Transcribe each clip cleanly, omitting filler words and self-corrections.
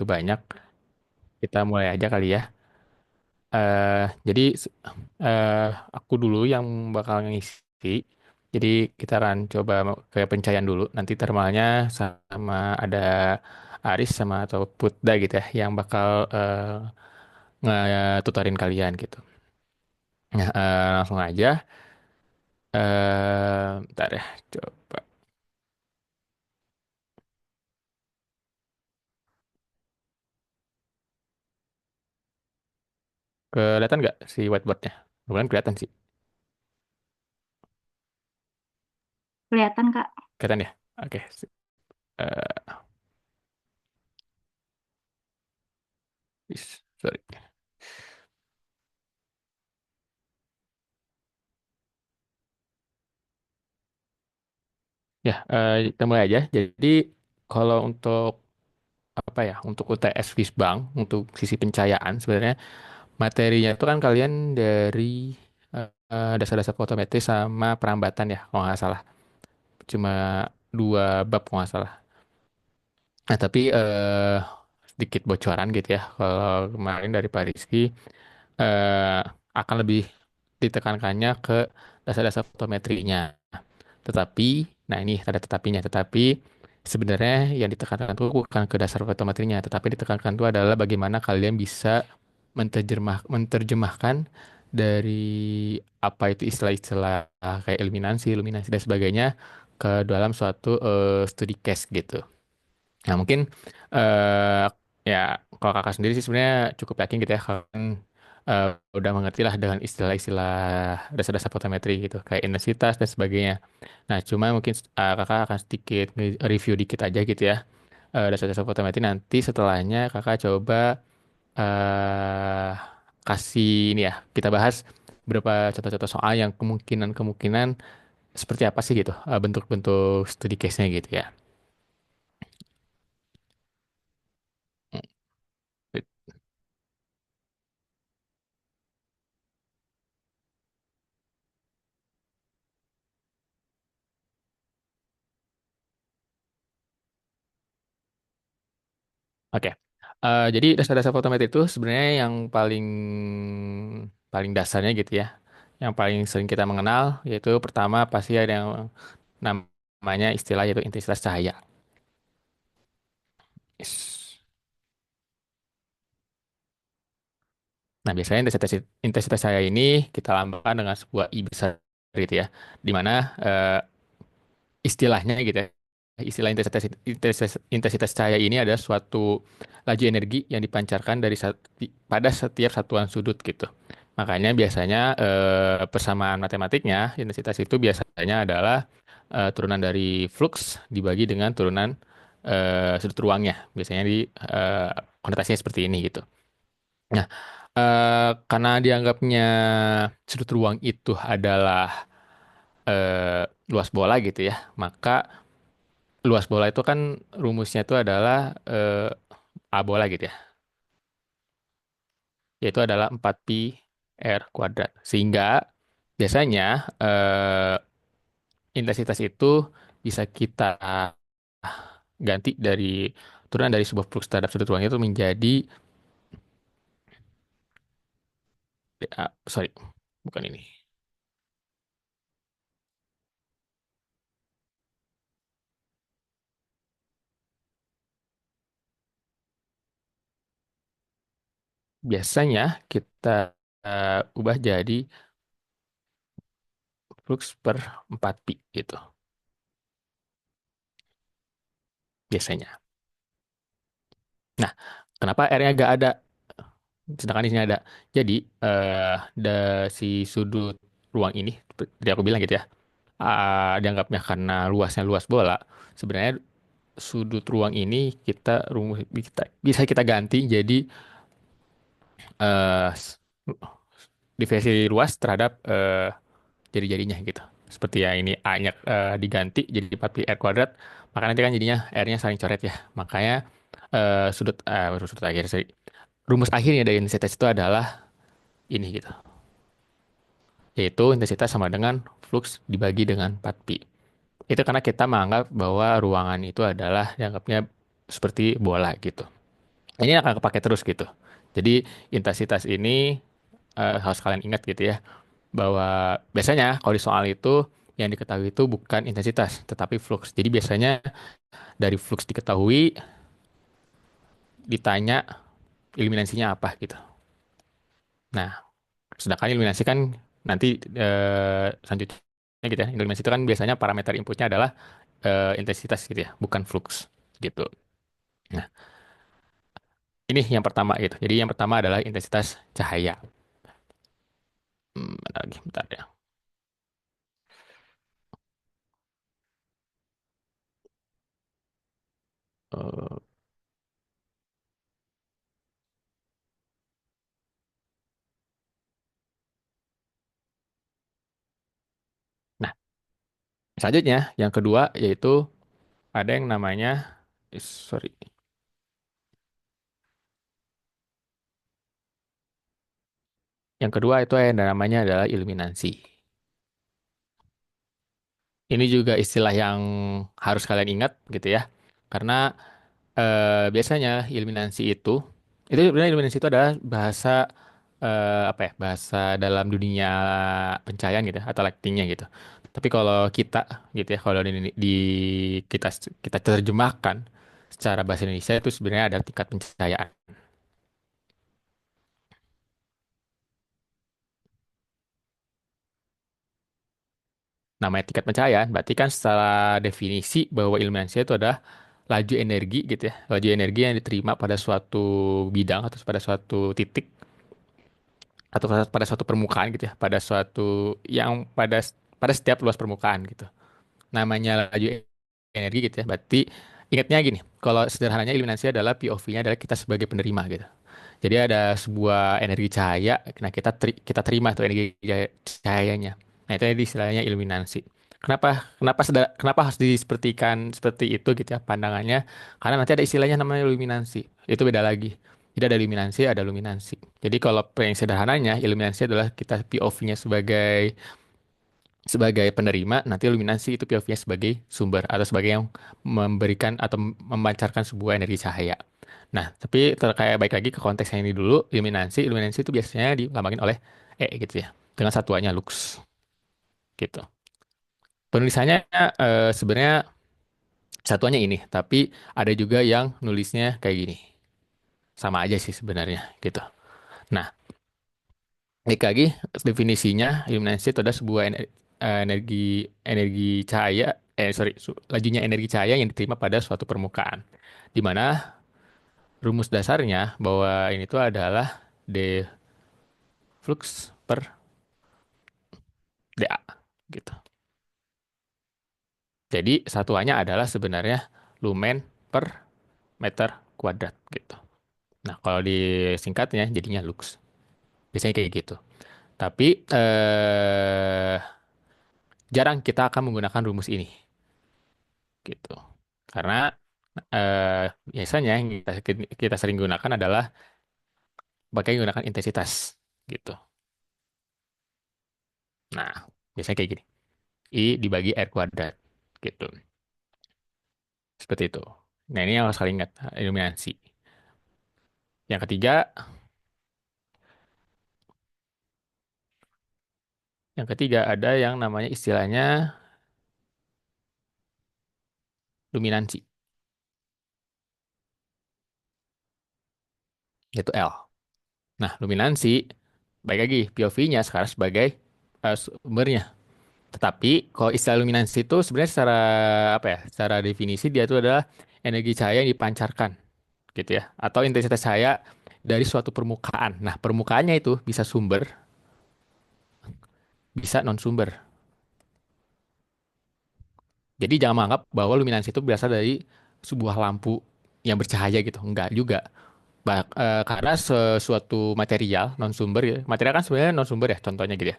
banyak, kita mulai aja kali ya. Jadi eh, aku dulu yang bakal ngisi. Jadi kita akan coba ke pencahayaan dulu. Nanti thermalnya sama ada Aris sama atau Putda gitu ya, yang bakal nge-tutorin kalian gitu. Nah, langsung aja. Bentar ya, coba. Kelihatan nggak si whiteboardnya? Kemudian kelihatan sih. Kelihatan, Kak. Kelihatan ya? Oke. Eh, Sorry. Ya, kita mulai aja. Jadi kalau untuk apa ya? Untuk UTS Fisbang, untuk sisi pencahayaan sebenarnya materinya itu kan kalian dari dasar-dasar fotometri sama perambatan ya, kalau nggak salah. Cuma dua bab kalau nggak salah. Nah, tapi sedikit bocoran gitu ya. Kalau kemarin dari Pak Rizky eh, akan lebih ditekankannya ke dasar-dasar fotometrinya. Tetapi, nah ini ada tetapinya, tetapi sebenarnya yang ditekankan itu bukan ke dasar fotometrinya, tetapi ditekankan itu adalah bagaimana kalian bisa menerjemahkan dari apa itu istilah-istilah kayak eliminasi, luminasi dan sebagainya ke dalam suatu studi case gitu. Nah, mungkin eh ya kalau kakak sendiri sih sebenarnya cukup yakin gitu ya kan eh, udah mengerti lah dengan istilah-istilah dasar-dasar fotometri gitu kayak intensitas dan sebagainya. Nah, cuma mungkin kakak akan sedikit review dikit aja gitu ya dasar-dasar fotometri nanti setelahnya kakak coba eh kasih ini ya kita bahas beberapa contoh-contoh soal yang kemungkinan-kemungkinan seperti apa sih gitu bentuk-bentuk studi case-nya gitu ya. Oke. Jadi dasar-dasar fotometri itu sebenarnya yang paling paling dasarnya gitu ya. Yang paling sering kita mengenal yaitu pertama pasti ada yang namanya istilah yaitu intensitas cahaya. Yes. Nah, biasanya intensitas cahaya ini kita lambangkan dengan sebuah I besar gitu ya. Di mana istilahnya gitu ya. Istilah intensitas cahaya ini adalah suatu laju energi yang dipancarkan pada setiap satuan sudut gitu. Makanya biasanya persamaan matematiknya intensitas itu biasanya adalah turunan dari flux dibagi dengan turunan sudut ruangnya. Biasanya di konotasinya seperti ini gitu. Nah, karena dianggapnya sudut ruang itu adalah luas bola gitu ya, maka luas bola itu kan rumusnya itu adalah A bola gitu ya, yaitu adalah 4pi R kuadrat. Sehingga biasanya intensitas itu bisa kita ganti dari turunan dari sebuah flux terhadap sudut ruang itu menjadi sorry, bukan ini. Biasanya kita ubah jadi flux per 4pi gitu biasanya. Nah, kenapa R-nya gak ada? Sedangkan di sini ada. Jadi, si sudut ruang ini, seperti aku bilang gitu ya, dianggapnya karena luasnya luas bola, sebenarnya sudut ruang ini bisa kita ganti jadi eh, s- diversi luas terhadap jari-jarinya gitu. Seperti ya ini A-nya diganti jadi 4 pi R kuadrat, maka nanti kan jadinya R-nya saling coret ya. Makanya sudut akhir, sorry. Rumus akhirnya dari intensitas itu adalah ini gitu. Yaitu intensitas sama dengan flux dibagi dengan 4pi. Itu karena kita menganggap bahwa ruangan itu adalah dianggapnya seperti bola gitu. Ini akan kepake terus gitu. Jadi intensitas ini harus kalian ingat gitu ya, bahwa biasanya kalau di soal itu yang diketahui itu bukan intensitas, tetapi flux. Jadi biasanya dari flux diketahui, ditanya eliminasinya apa gitu. Nah, sedangkan eliminasi kan nanti selanjutnya gitu ya. Eliminasi itu kan biasanya parameter inputnya adalah intensitas gitu ya, bukan flux gitu. Nah, ini yang pertama gitu. Jadi yang pertama adalah intensitas cahaya. Bentar lagi, bentar ya. Eh, Nah, selanjutnya yang kedua yaitu ada yang namanya, sorry, yang kedua itu yang namanya adalah iluminasi. Ini juga istilah yang harus kalian ingat gitu ya. Karena biasanya itu sebenarnya iluminasi itu adalah bahasa apa ya? Bahasa dalam dunia pencahayaan gitu ya, atau lightingnya gitu. Tapi kalau kita gitu ya, kalau di kita kita terjemahkan secara bahasa Indonesia itu sebenarnya ada tingkat pencahayaan. Namanya tingkat pencahayaan, berarti kan secara definisi bahwa iluminasi itu adalah laju energi gitu ya, laju energi yang diterima pada suatu bidang atau pada suatu titik atau pada suatu permukaan gitu ya, pada suatu yang pada setiap luas permukaan gitu. Namanya laju energi gitu ya. Berarti ingatnya gini, kalau sederhananya iluminasi adalah POV-nya adalah kita sebagai penerima gitu. Jadi ada sebuah energi cahaya, nah kita terima tuh energi cahayanya. Nah itu jadi istilahnya iluminasi. Kenapa harus disepertikan seperti itu gitu ya pandangannya? Karena nanti ada istilahnya namanya luminansi. Itu beda lagi. Jadi ada luminansi, ada luminansi. Jadi kalau yang sederhananya, iluminasi adalah kita POV-nya sebagai sebagai penerima, nanti luminansi itu POV-nya sebagai sumber atau sebagai yang memberikan atau memancarkan sebuah energi cahaya. Nah, tapi terkait baik lagi ke konteks yang ini dulu, iluminansi itu biasanya dilambangin oleh gitu ya, dengan satuannya lux gitu. Penulisannya sebenarnya satuannya ini, tapi ada juga yang nulisnya kayak gini. Sama aja sih sebenarnya gitu. Nah, baik lagi definisinya iluminasi itu adalah sebuah energi energi cahaya sorry lajunya energi cahaya yang diterima pada suatu permukaan, di mana rumus dasarnya bahwa ini tuh adalah d flux per dA gitu. Jadi satuannya adalah sebenarnya lumen per meter kuadrat gitu. Nah, kalau disingkatnya jadinya lux. Biasanya kayak gitu. Tapi jarang kita akan menggunakan rumus ini gitu. Karena eh, biasanya yang kita sering gunakan adalah pakai menggunakan intensitas gitu. Nah, biasanya kayak gini. I dibagi R kuadrat gitu. Seperti itu. Nah, ini yang harus kalian ingat, iluminasi. Yang ketiga, ada yang namanya istilahnya luminansi, yaitu L. Nah, luminansi, baik lagi, POV-nya sekarang sebagai sumbernya. Tetapi kalau istilah luminansi itu sebenarnya secara apa ya? Secara definisi dia itu adalah energi cahaya yang dipancarkan gitu ya, atau intensitas cahaya dari suatu permukaan. Nah, permukaannya itu bisa sumber, bisa non sumber. Jadi jangan menganggap bahwa luminansi itu berasal dari sebuah lampu yang bercahaya gitu. Enggak juga. Karena sesuatu material non sumber ya. Material kan sebenarnya non sumber ya, contohnya gitu ya.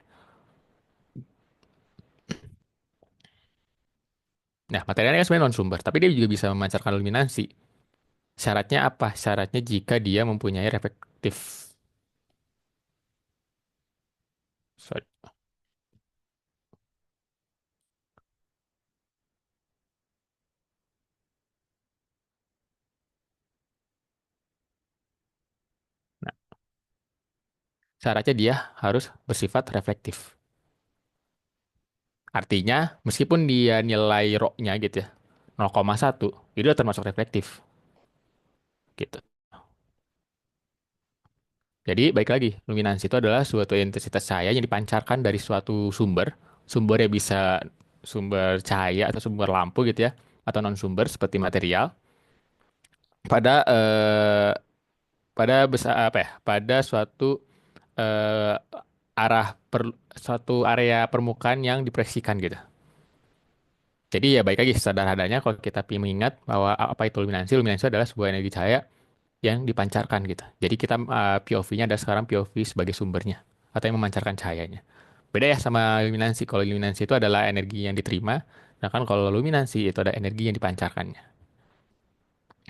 Nah, materialnya kan sebenarnya non sumber, tapi dia juga bisa memancarkan luminansi. Syaratnya apa? Syaratnya jika dia mempunyai reflektif. Sorry. Syaratnya dia harus bersifat reflektif. Artinya, meskipun dia nilai rho-nya gitu ya, 0,1, itu udah termasuk reflektif gitu. Jadi, baik lagi, luminansi itu adalah suatu intensitas cahaya yang dipancarkan dari suatu sumber. Sumbernya bisa sumber cahaya atau sumber lampu gitu ya, atau non-sumber seperti material pada pada besar apa ya? Pada suatu eh, suatu area permukaan yang diproyeksikan gitu. Jadi ya baik lagi sederhananya kalau kita mengingat bahwa apa itu luminansi? Luminansi adalah sebuah energi cahaya yang dipancarkan gitu. Jadi kita POV-nya ada sekarang POV sebagai sumbernya atau yang memancarkan cahayanya. Beda ya sama luminansi. Kalau luminansi itu adalah energi yang diterima, nah kan kalau luminansi itu ada energi yang dipancarkannya.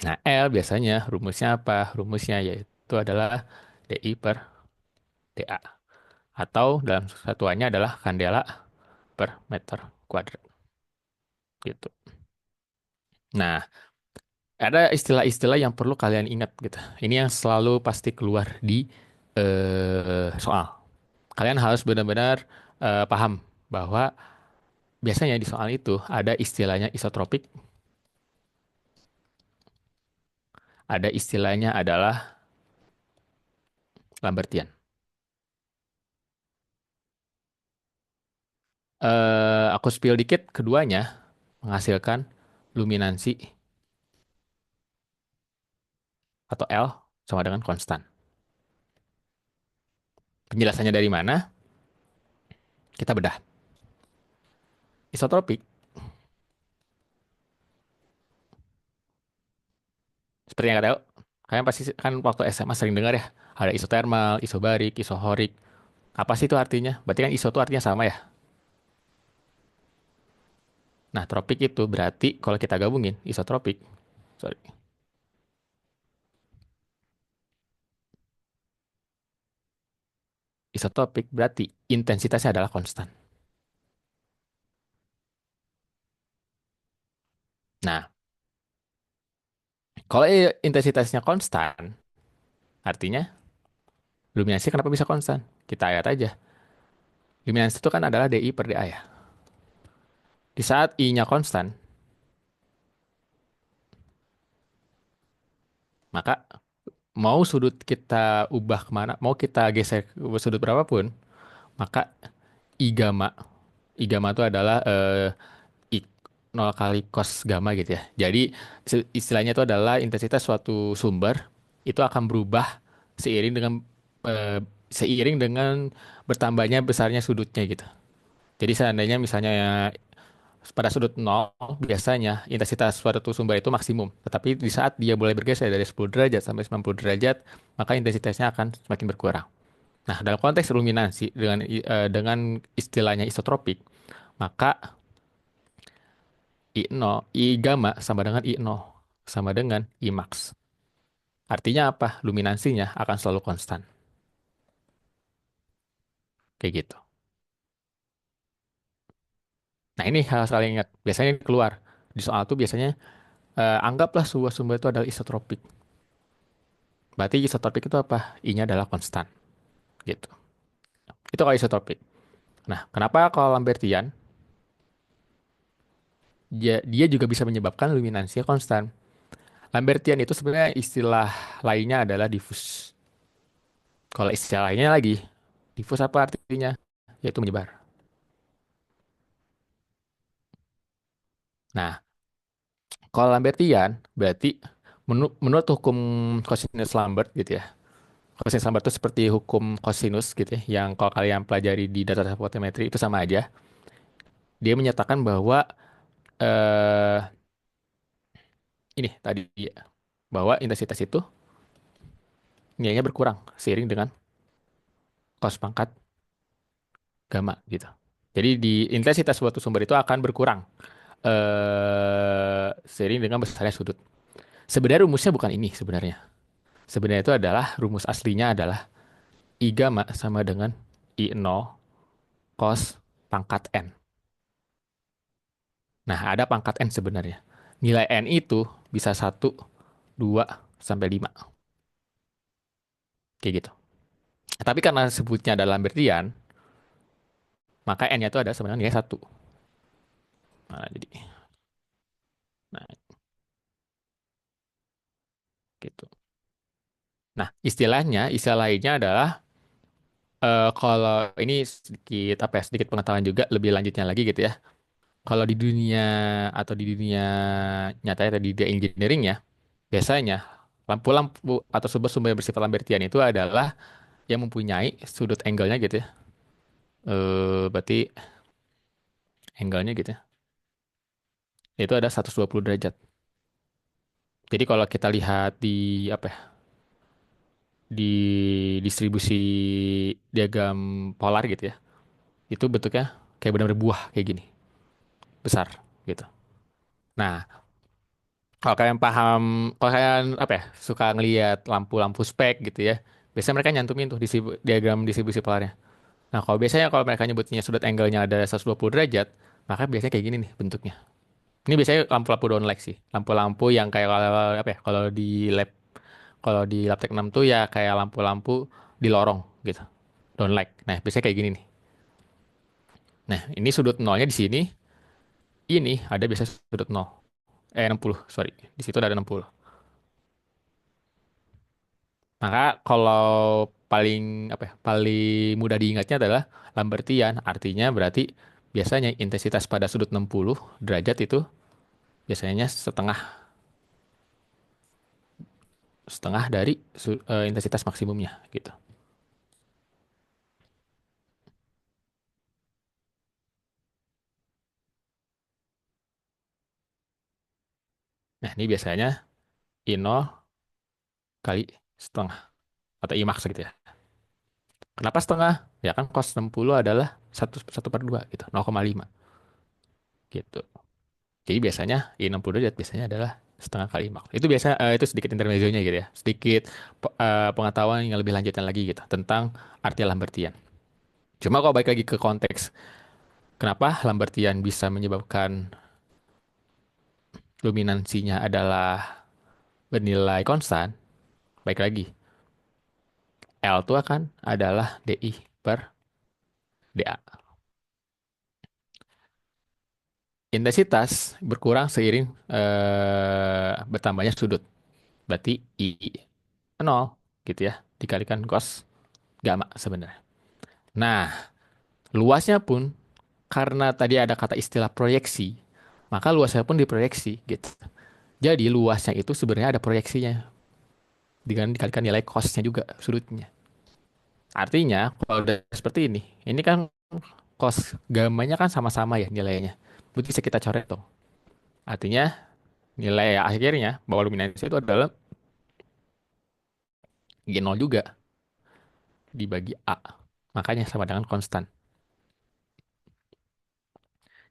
Nah, L biasanya rumusnya apa? Rumusnya yaitu adalah DI per DA. Atau dalam satuannya adalah kandela per meter kuadrat gitu. Nah, ada istilah-istilah yang perlu kalian ingat gitu. Ini yang selalu pasti keluar di soal. Kalian harus benar-benar paham bahwa biasanya di soal itu ada istilahnya isotropik, ada istilahnya adalah Lambertian. Aku spill dikit, keduanya menghasilkan luminansi atau L sama dengan konstan. Penjelasannya dari mana? Kita bedah. Isotropik, seperti yang kata kalian pasti kan waktu SMA sering dengar ya, ada isotermal, isobarik, isohorik. Apa sih itu artinya? Berarti kan iso itu artinya sama ya. Nah, tropik itu berarti kalau kita gabungin isotropik, sorry, isotropik berarti intensitasnya adalah konstan. Nah, kalau intensitasnya konstan, artinya luminansi kenapa bisa konstan? Kita lihat aja. Luminansi itu kan adalah DI per DA ya. Di saat I-nya konstan, maka mau sudut kita ubah kemana, mau kita geser ke sudut berapapun, maka I gamma, I gamma itu adalah I 0 kali cos gamma gitu ya. Jadi istilahnya itu adalah intensitas suatu sumber itu akan berubah seiring dengan eh, seiring dengan bertambahnya besarnya sudutnya gitu. Jadi seandainya misalnya pada sudut nol biasanya intensitas suatu sumber itu maksimum. Tetapi di saat dia mulai bergeser dari 10 derajat sampai 90 derajat, maka intensitasnya akan semakin berkurang. Nah, dalam konteks luminansi dengan istilahnya isotropik, maka I0, I gamma sama dengan I0 sama dengan I max. Artinya apa? Luminansinya akan selalu konstan. Kayak gitu. Nah, ini hal-hal yang ingat. Biasanya keluar. Di soal tuh biasanya anggaplah sebuah sumber itu adalah isotropik. Berarti isotropik itu apa? I-nya adalah konstan. Gitu. Itu kalau isotropik. Nah, kenapa kalau Lambertian dia juga bisa menyebabkan luminansinya konstan. Lambertian itu sebenarnya istilah lainnya adalah diffus. Kalau istilah lainnya lagi, diffus apa artinya? Yaitu menyebar. Nah, kalau Lambertian berarti menurut hukum cosinus Lambert gitu ya. Cosinus Lambert itu seperti hukum cosinus gitu ya, yang kalau kalian pelajari di data potensimetri itu sama aja. Dia menyatakan bahwa eh ini tadi bahwa intensitas itu nilainya berkurang seiring dengan cos pangkat gamma gitu. Jadi di intensitas suatu sumber itu akan berkurang seiring dengan besarnya sudut. Sebenarnya rumusnya bukan ini sebenarnya. Sebenarnya itu adalah rumus aslinya adalah I gamma sama dengan I0 cos pangkat N. Nah, ada pangkat N sebenarnya. Nilai N itu bisa 1, 2, sampai 5. Kayak gitu. Tapi karena sebutnya adalah Lambertian, maka n-nya itu ada sebenarnya nilai satu. Nah, jadi, nah gitu. Nah, istilah lainnya adalah kalau ini sedikit apa ya, sedikit pengetahuan juga lebih lanjutnya lagi gitu ya. Kalau di dunia atau di dunia nyata atau di dunia engineering ya, biasanya lampu-lampu atau sumber-sumber yang bersifat Lambertian itu adalah yang mempunyai sudut angle-nya gitu ya. Berarti angle-nya gitu ya. Itu ada 120 derajat. Jadi kalau kita lihat di apa ya, di distribusi diagram polar gitu ya, itu bentuknya kayak benar-benar buah kayak gini, besar gitu. Nah, kalau kalian paham, kalau kalian apa ya, suka ngelihat lampu-lampu spek gitu ya, biasanya mereka nyantumin tuh diagram distribusi polarnya. Nah, kalau mereka nyebutnya sudut angle-nya ada 120 derajat, maka biasanya kayak gini nih bentuknya. Ini biasanya lampu-lampu downlight sih. Lampu-lampu yang kayak kalau apa ya, kalau di lab Tech 6 tuh ya kayak lampu-lampu di lorong gitu. Downlight. Nah, biasanya kayak gini nih. Nah, ini sudut nolnya di sini, ini ada biasanya sudut nol. 60, sorry. Di situ ada 60. Maka kalau paling apa ya, paling mudah diingatnya adalah Lambertian, artinya berarti biasanya intensitas pada sudut 60 derajat itu biasanya setengah setengah dari intensitas maksimumnya gitu. Nah, ini biasanya I0 kali setengah atau I max gitu ya. Kenapa setengah? Ya kan cos 60 adalah 1/2 gitu, 0,5 gitu. Jadi biasanya I 60 derajat biasanya adalah setengah kali max. Itu biasa itu sedikit intermezzonya gitu ya. Sedikit pengetahuan yang lebih lanjutan lagi gitu tentang arti Lambertian. Cuma kalau balik lagi ke konteks, kenapa Lambertian bisa menyebabkan luminansinya adalah bernilai konstan? Baik lagi, L itu akan adalah DI per DA. Intensitas berkurang seiring bertambahnya sudut. Berarti I nol gitu ya, dikalikan cos gamma sebenarnya. Nah, luasnya pun karena tadi ada kata istilah proyeksi, maka luasnya pun diproyeksi gitu. Jadi luasnya itu sebenarnya ada proyeksinya dengan dikalikan nilai cosnya juga sudutnya. Artinya kalau udah seperti ini kan cos gamanya kan sama-sama ya nilainya. Berarti bisa kita coret dong. Artinya nilai akhirnya bahwa luminansi itu adalah G0 juga dibagi A. Makanya sama dengan konstan.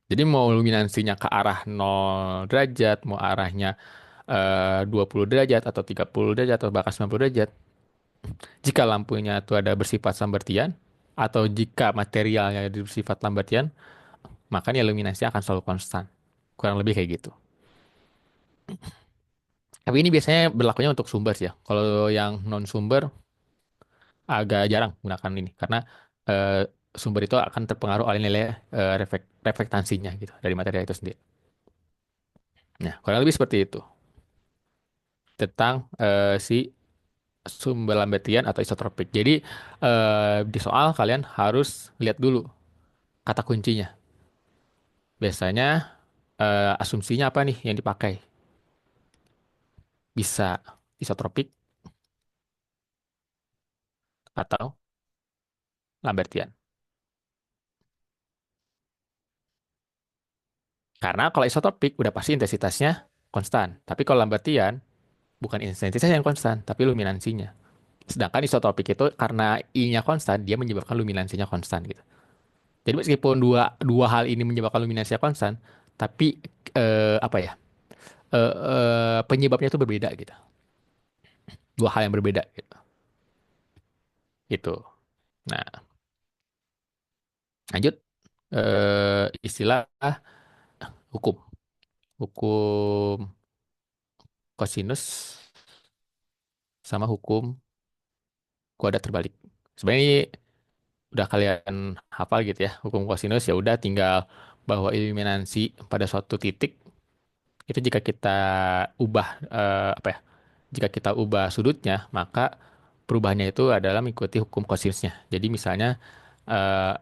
Jadi mau luminansinya ke arah 0 derajat, mau arahnya 20 derajat atau 30 derajat atau bahkan 90 derajat. Jika lampunya itu ada bersifat Lambertian atau jika materialnya bersifat Lambertian, maka nilai luminansinya akan selalu konstan. Kurang lebih kayak gitu. Tapi ini biasanya berlakunya untuk sumber sih ya. Kalau yang non sumber agak jarang menggunakan ini karena eh, sumber itu akan terpengaruh oleh nilai reflektansinya gitu dari material itu sendiri. Nah, kurang lebih seperti itu tentang si sumber Lambetian atau isotropik. Jadi di soal kalian harus lihat dulu kata kuncinya. Biasanya asumsinya apa nih yang dipakai? Bisa isotropik atau Lambertian. Karena kalau isotropik udah pasti intensitasnya konstan. Tapi kalau Lambertian bukan intensitas yang konstan, tapi luminansinya. Sedangkan isotropik itu karena I-nya konstan, dia menyebabkan luminansinya konstan gitu. Jadi meskipun dua dua hal ini menyebabkan luminansinya konstan, tapi apa ya? Penyebabnya itu berbeda gitu. Dua hal yang berbeda gitu. Gitu. Nah, lanjut istilah hukum. Hukum kosinus sama hukum kuadrat terbalik. Sebenarnya ini udah kalian hafal gitu ya, hukum kosinus ya udah tinggal bahwa eliminasi pada suatu titik itu jika kita ubah apa ya? Jika kita ubah sudutnya, maka perubahannya itu adalah mengikuti hukum kosinusnya. Jadi misalnya eh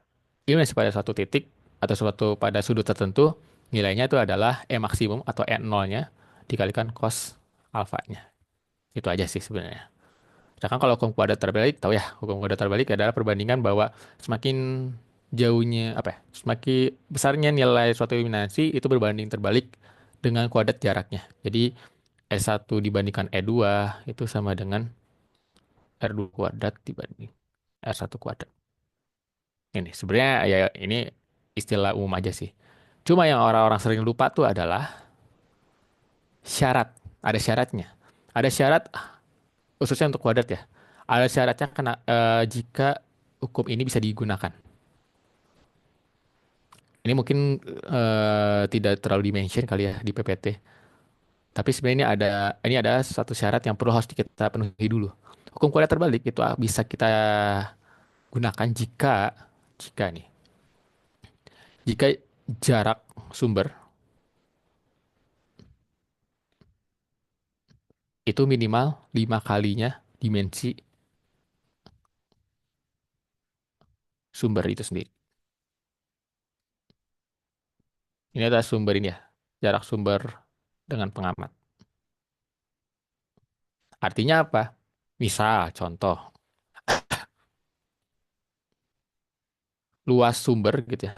eliminasi pada suatu titik atau suatu pada sudut tertentu, nilainya itu adalah E maksimum atau E nolnya dikalikan cos alfanya. Itu aja sih sebenarnya. Sedangkan kalau hukum kuadrat terbalik, tahu ya, hukum kuadrat terbalik adalah perbandingan bahwa semakin jauhnya apa ya, semakin besarnya nilai suatu eliminasi itu berbanding terbalik dengan kuadrat jaraknya. Jadi E1 dibandingkan E2 itu sama dengan R2 kuadrat dibanding R1 kuadrat. Ini sebenarnya ya ini istilah umum aja sih. Cuma yang orang-orang sering lupa tuh adalah syarat. Ada syaratnya. Ada syarat khususnya untuk kuadrat ya. Ada syaratnya jika hukum ini bisa digunakan. Ini mungkin tidak terlalu dimention kali ya di PPT. Tapi sebenarnya ini ada satu syarat yang perlu harus kita penuhi dulu. Hukum kuadrat terbalik itu bisa kita gunakan jika nih, jika jarak sumber itu minimal 5 kalinya dimensi sumber itu sendiri. Ini adalah sumber ini ya, jarak sumber dengan pengamat. Artinya apa? Misal, contoh, luas sumber gitu ya.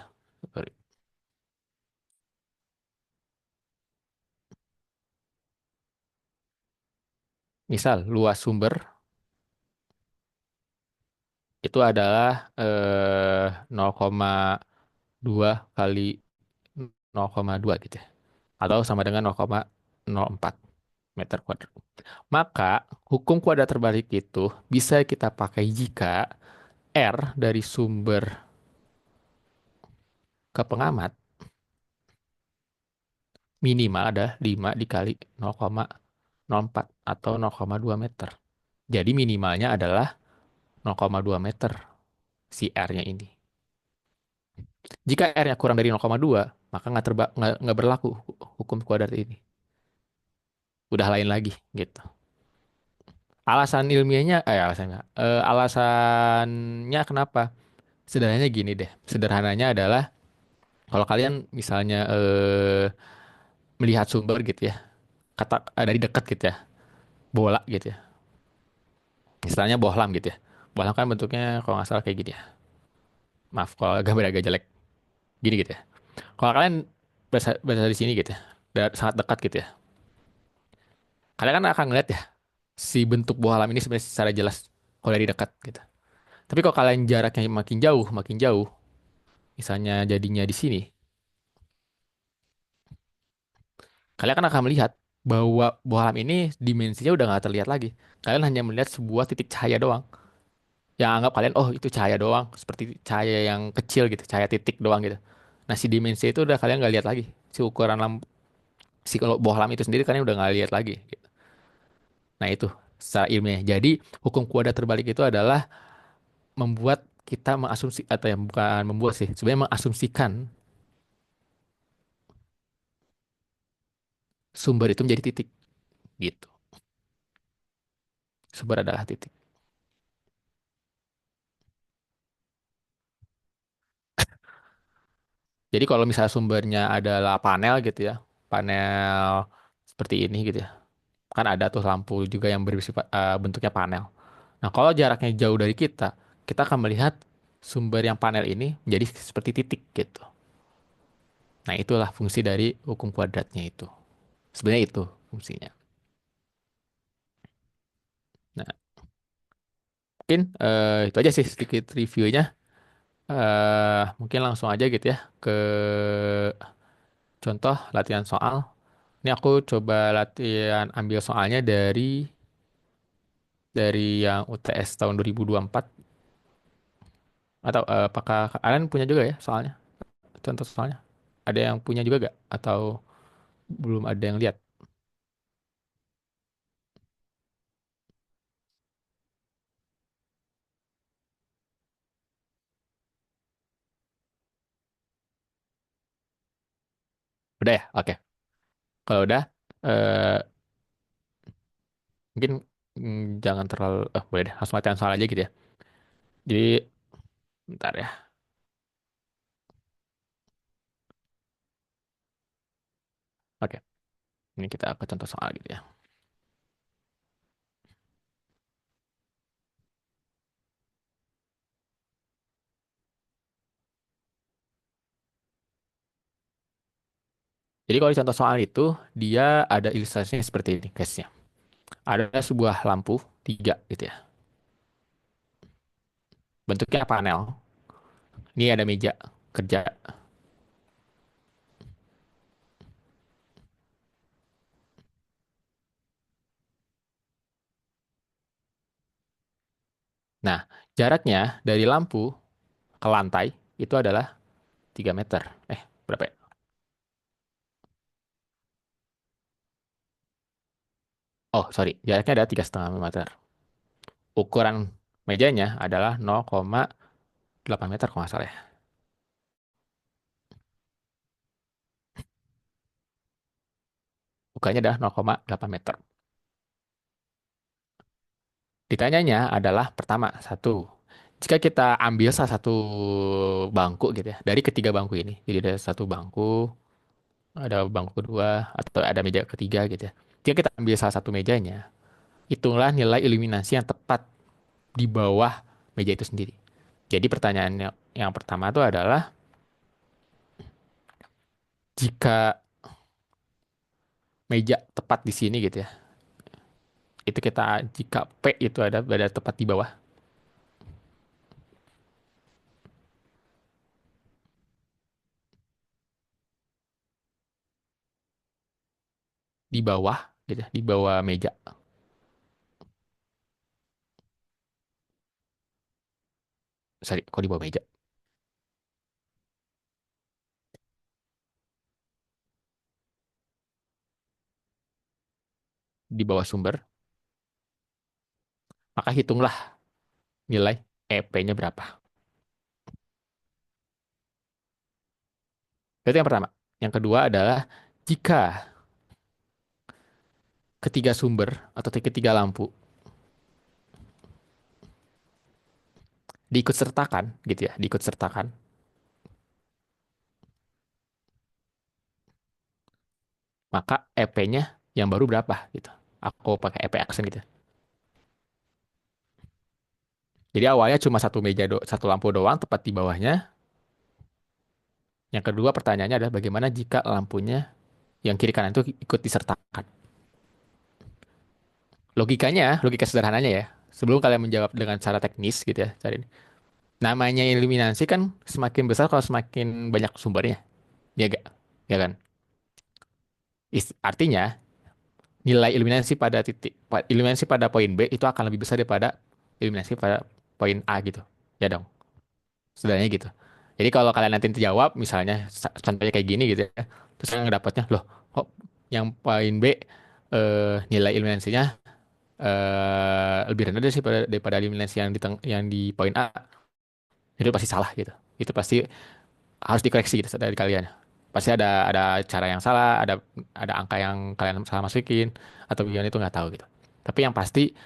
Misal, luas sumber itu adalah 0,2 kali 0,2 gitu ya. Atau sama dengan 0,04 meter kuadrat. Maka hukum kuadrat terbalik itu bisa kita pakai jika R dari sumber ke pengamat minimal ada 5 dikali 0,04 atau 0,2 meter. Jadi minimalnya adalah 0,2 meter si R-nya ini. Jika R-nya kurang dari 0,2, maka nggak berlaku hukum kuadrat ini. Udah lain lagi gitu. Alasannya kenapa? Sederhananya gini deh. Sederhananya adalah kalau kalian misalnya melihat sumber gitu ya, dari dekat gitu ya, bola gitu ya. Misalnya bohlam gitu ya. Bohlam kan bentuknya kalau nggak salah kayak gini ya. Maaf kalau gambar agak jelek. Gini gitu ya. Kalau kalian berada di sini gitu ya, sangat dekat gitu ya. Kalian kan akan ngeliat ya, si bentuk bohlam ini sebenarnya secara jelas kalau dari dekat gitu. Tapi kalau kalian jaraknya makin jauh, misalnya jadinya di sini, kalian kan akan melihat bahwa bohlam ini dimensinya udah nggak terlihat lagi. Kalian hanya melihat sebuah titik cahaya doang. Yang anggap kalian, oh itu cahaya doang, seperti cahaya yang kecil gitu, cahaya titik doang gitu. Nah si dimensi itu udah kalian nggak lihat lagi. Si ukuran si kalau bohlam itu sendiri kalian udah nggak lihat lagi. Gitu. Nah itu secara ilmiah. Jadi hukum kuadrat terbalik itu adalah membuat kita mengasumsi atau yang bukan membuat sih, sebenarnya mengasumsikan sumber itu menjadi titik gitu. Sumber adalah titik. Jadi kalau misalnya sumbernya adalah panel gitu ya, panel seperti ini gitu ya, kan ada tuh lampu juga yang bentuknya panel. Nah kalau jaraknya jauh dari kita, kita akan melihat sumber yang panel ini menjadi seperti titik gitu. Nah itulah fungsi dari hukum kuadratnya itu. Sebenarnya itu fungsinya. Nah mungkin itu aja sih sedikit reviewnya. Mungkin langsung aja gitu ya ke contoh latihan soal. Ini aku coba latihan ambil soalnya dari yang UTS tahun 2024 atau apakah kalian punya juga ya soalnya? Contoh soalnya. Ada yang punya juga gak? Atau belum ada yang lihat? Udah ya? Oke. Kalau udah, eh, mungkin jangan terlalu, boleh deh, langsung latihan soal aja gitu ya. Jadi, bentar ya. Oke, ini kita ke contoh soal gitu ya. Jadi kalau di contoh soal itu, dia ada ilustrasinya seperti ini, case-nya. Ada sebuah lampu, tiga gitu ya. Bentuknya panel. Ini ada meja kerja. Nah, jaraknya dari lampu ke lantai itu adalah 3 meter. Berapa ya? Oh, sorry. Jaraknya ada 3,5 meter. Ukuran mejanya adalah 0,8 meter kalau nggak salah ya. Ukurannya adalah 0,8 meter. Ditanyanya adalah pertama, satu. Jika kita ambil salah satu bangku gitu ya, dari ketiga bangku ini. Jadi ada satu bangku, ada bangku kedua, atau ada meja ketiga gitu ya. Jika kita ambil salah satu mejanya, hitunglah nilai iluminasi yang tepat di bawah meja itu sendiri. Jadi pertanyaannya yang pertama itu adalah jika meja tepat di sini gitu ya, itu kita jika P itu ada berada tepat di bawah, di bawah gitu ya, di bawah meja. Sorry, kok di bawah meja? Di bawah sumber, maka hitunglah nilai EP-nya berapa. Itu yang pertama. Yang kedua adalah jika ketiga sumber atau ketiga lampu diikut sertakan gitu ya, diikut sertakan, maka EP-nya yang baru berapa gitu. Aku pakai EP accent gitu. Jadi awalnya cuma satu meja satu lampu doang tepat di bawahnya. Yang kedua pertanyaannya adalah bagaimana jika lampunya yang kiri kanan itu ikut disertakan. Logika sederhananya ya. Sebelum kalian menjawab dengan cara teknis gitu ya, cari. Namanya eliminasi kan semakin besar kalau semakin banyak sumbernya. Ya gak? Ya kan? Artinya nilai eliminasi pada poin B itu akan lebih besar daripada eliminasi pada poin A gitu. Ya dong. Sederhananya gitu. Jadi kalau kalian nanti jawab misalnya contohnya kayak gini gitu ya. Terus yang dapatnya loh kok yang poin B nilai eliminasinya lebih rendah daripada eliminasi yang di poin A. Itu pasti salah gitu. Itu pasti harus dikoreksi gitu dari kalian. Pasti ada cara yang salah, ada angka yang kalian salah masukin atau gimana itu nggak tahu gitu. Tapi yang pasti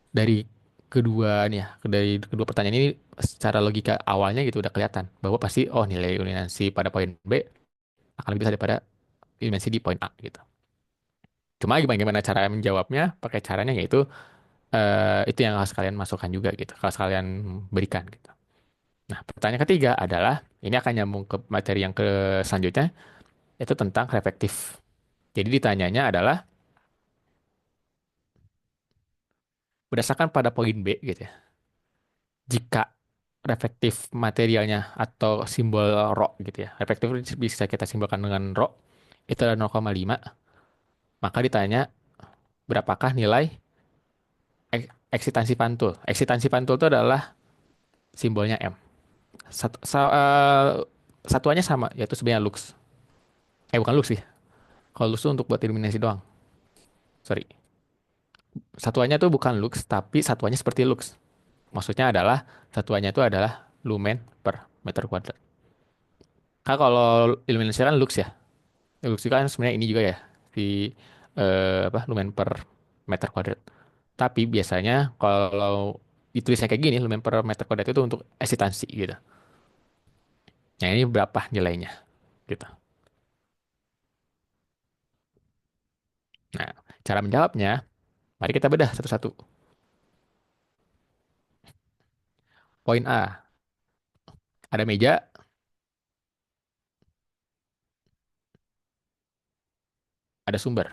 dari kedua nih ya, dari kedua pertanyaan ini secara logika awalnya gitu udah kelihatan bahwa pasti oh nilai eliminasi pada poin B akan lebih besar daripada eliminasi di poin A gitu. Cuma gimana gimana cara menjawabnya, pakai caranya yaitu itu yang harus kalian masukkan juga gitu, harus kalian berikan gitu. Nah, pertanyaan ketiga adalah ini akan nyambung ke materi yang ke selanjutnya itu tentang reflektif. Jadi ditanyanya adalah berdasarkan pada poin B gitu ya. Jika reflektif materialnya atau simbol rho gitu ya. Reflektif bisa kita simbolkan dengan rho itu adalah 0,5, maka ditanya berapakah nilai eksitansi pantul. Eksitansi pantul itu adalah simbolnya M. Satuannya sama yaitu sebenarnya lux. Bukan lux sih. Kalau lux itu untuk buat eliminasi doang. Sorry. Satuannya tuh bukan lux tapi satuannya seperti lux. Maksudnya adalah satuannya itu adalah lumen per meter kuadrat. Kan kalau eliminasi kan lux ya. reduksi kan sebenarnya ini juga ya, si apa, lumen per meter kuadrat. Tapi biasanya kalau ditulisnya kayak gini, lumen per meter kuadrat itu untuk eksitansi gitu. Nah, ini berapa nilainya gitu. Nah, cara menjawabnya, mari kita bedah satu-satu. Poin A, ada meja, ada sumber.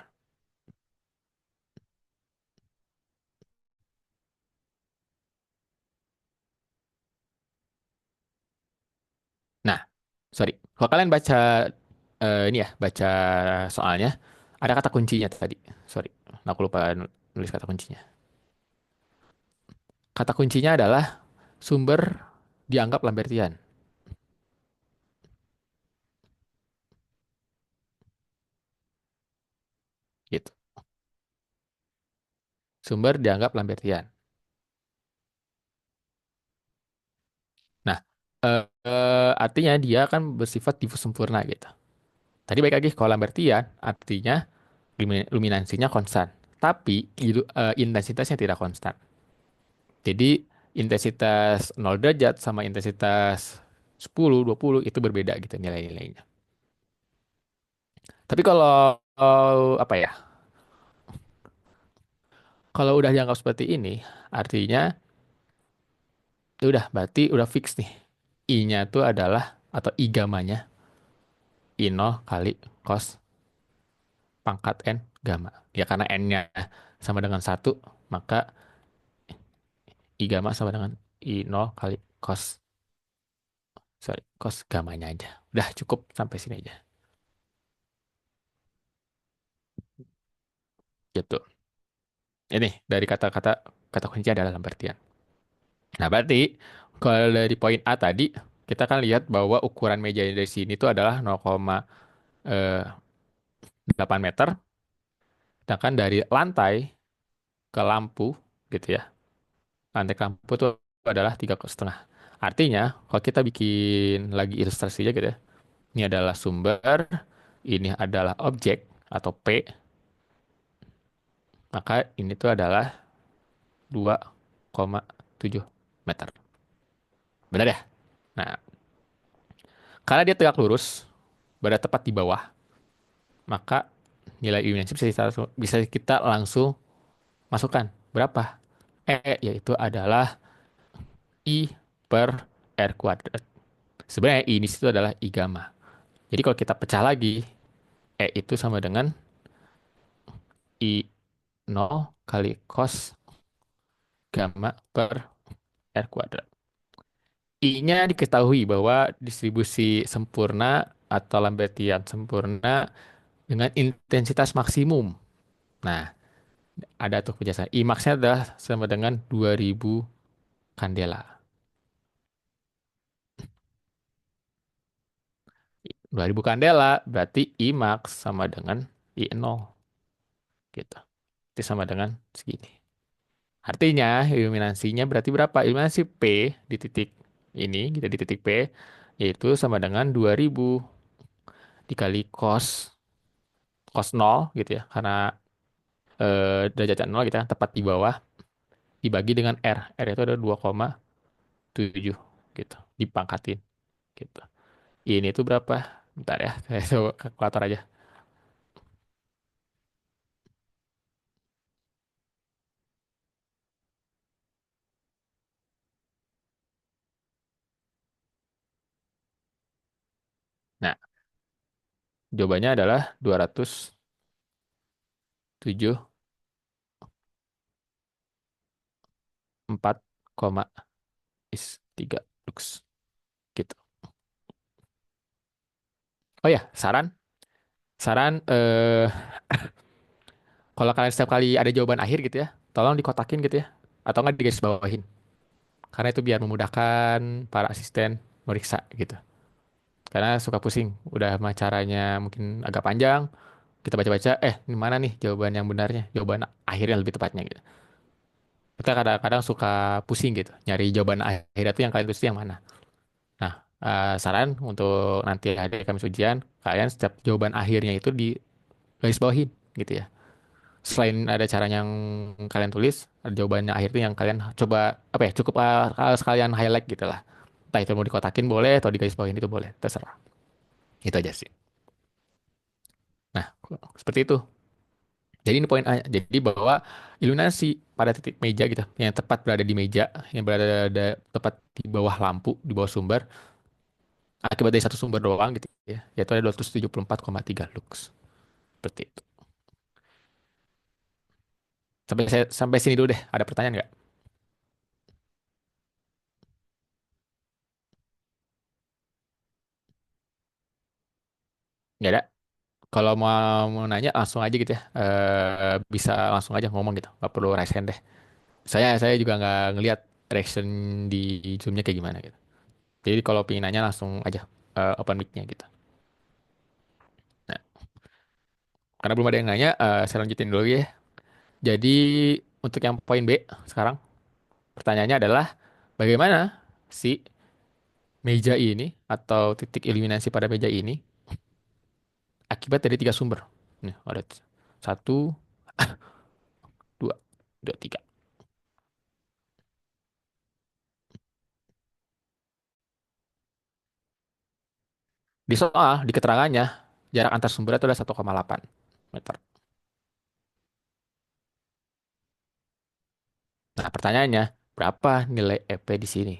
Nah, sorry. Kalau kalian baca ini ya, baca soalnya, ada kata kuncinya tadi. Sorry, aku lupa nulis kata kuncinya. Kata kuncinya adalah sumber dianggap Lambertian, gitu. Sumber dianggap Lambertian. Nah, artinya dia kan bersifat difus sempurna gitu. Tadi baik lagi, kalau Lambertian artinya luminansinya konstan, tapi intensitasnya tidak konstan. Jadi intensitas 0 derajat sama intensitas 10, 20 itu berbeda gitu nilai-nilainya. Tapi kalau apa ya? Kalau udah dianggap seperti ini, artinya ya udah berarti udah fix nih. I-nya itu adalah atau I gamanya I0 kali cos pangkat N gamma. Ya karena N-nya sama dengan satu, maka I gamma sama dengan I0 kali cos, sorry, cos gamanya aja. Udah cukup sampai sini aja. Gitu. Ini dari kata-kata kata kunci adalah Lambertian. Nah, berarti kalau dari poin A tadi, kita kan lihat bahwa ukuran meja dari sini itu adalah 0,8 meter, sedangkan dari lantai ke lampu, gitu ya, lantai ke lampu itu adalah 3,5. Artinya, kalau kita bikin lagi ilustrasinya gitu ya, ini adalah sumber, ini adalah objek atau P, maka ini tuh adalah 2,7 meter. Benar ya? Nah, karena dia tegak lurus, berada tepat di bawah, maka nilai ilmiahnya bisa kita langsung masukkan. Berapa? Yaitu adalah I per R kuadrat. Sebenarnya I di situ adalah I gamma. Jadi kalau kita pecah lagi, itu sama dengan I nol kali cos gamma per R kuadrat. I-nya diketahui bahwa distribusi sempurna atau Lambertian sempurna dengan intensitas maksimum. Nah, ada tuh penjelasan. I max-nya adalah sama dengan 2000 kandela. 2000 kandela berarti I max sama dengan I nol gitu. Itu sama dengan segini. Artinya iluminasinya berarti berapa? Iluminasi P di titik ini, gitu di titik P, yaitu sama dengan 2000 dikali cos 0 gitu ya. Karena derajatnya 0 gitu ya, tepat di bawah dibagi dengan R. R itu ada 2,7 gitu. Dipangkatin gitu. Ini tuh berapa? Bentar ya, saya coba kalkulator aja. Nah, jawabannya adalah 274,3 lux gitu. Oh ya, saran kalau kalian setiap kali ada jawaban akhir gitu ya, tolong dikotakin gitu ya, atau nggak digaris bawahin. Karena itu biar memudahkan para asisten meriksa gitu. Karena suka pusing, udah mah caranya mungkin agak panjang, kita baca-baca, ini mana nih jawaban yang benarnya, jawaban akhirnya lebih tepatnya gitu. Kita kadang-kadang suka pusing gitu, nyari jawaban akhir itu yang kalian tulis itu yang mana. Nah, Saran untuk nanti ada Kamis ujian, kalian setiap jawaban akhirnya itu di garis bawahin gitu ya. Selain ada caranya yang kalian tulis, ada jawabannya akhir itu yang kalian coba apa ya, cukup sekalian highlight gitu lah. Entah itu mau dikotakin boleh atau di garis bawahin itu boleh, terserah. Itu aja sih. Nah, seperti itu. Jadi ini poin A. Jadi bahwa iluminasi pada titik meja gitu, yang tepat berada di meja, yang tepat di bawah lampu, di bawah sumber, akibat dari satu sumber doang gitu ya, yaitu ada 274,3 lux. Seperti itu. Sampai sini dulu deh. Ada pertanyaan nggak? Nggak ada. Kalau mau nanya langsung aja gitu ya. Bisa langsung aja ngomong gitu. Nggak perlu raise hand deh. Saya juga nggak ngelihat reaction di Zoom-nya kayak gimana gitu. Jadi kalau pengen nanya langsung aja open mic-nya gitu. Nah, karena belum ada yang nanya, saya lanjutin dulu ya. Jadi untuk yang poin B sekarang pertanyaannya adalah bagaimana si meja ini atau titik eliminasi pada meja ini akibat dari tiga sumber. Nih ada satu, dua, dua, tiga. Di soal, di keterangannya, jarak antar sumber itu adalah 1,8 meter. Nah, pertanyaannya, berapa nilai EP di sini?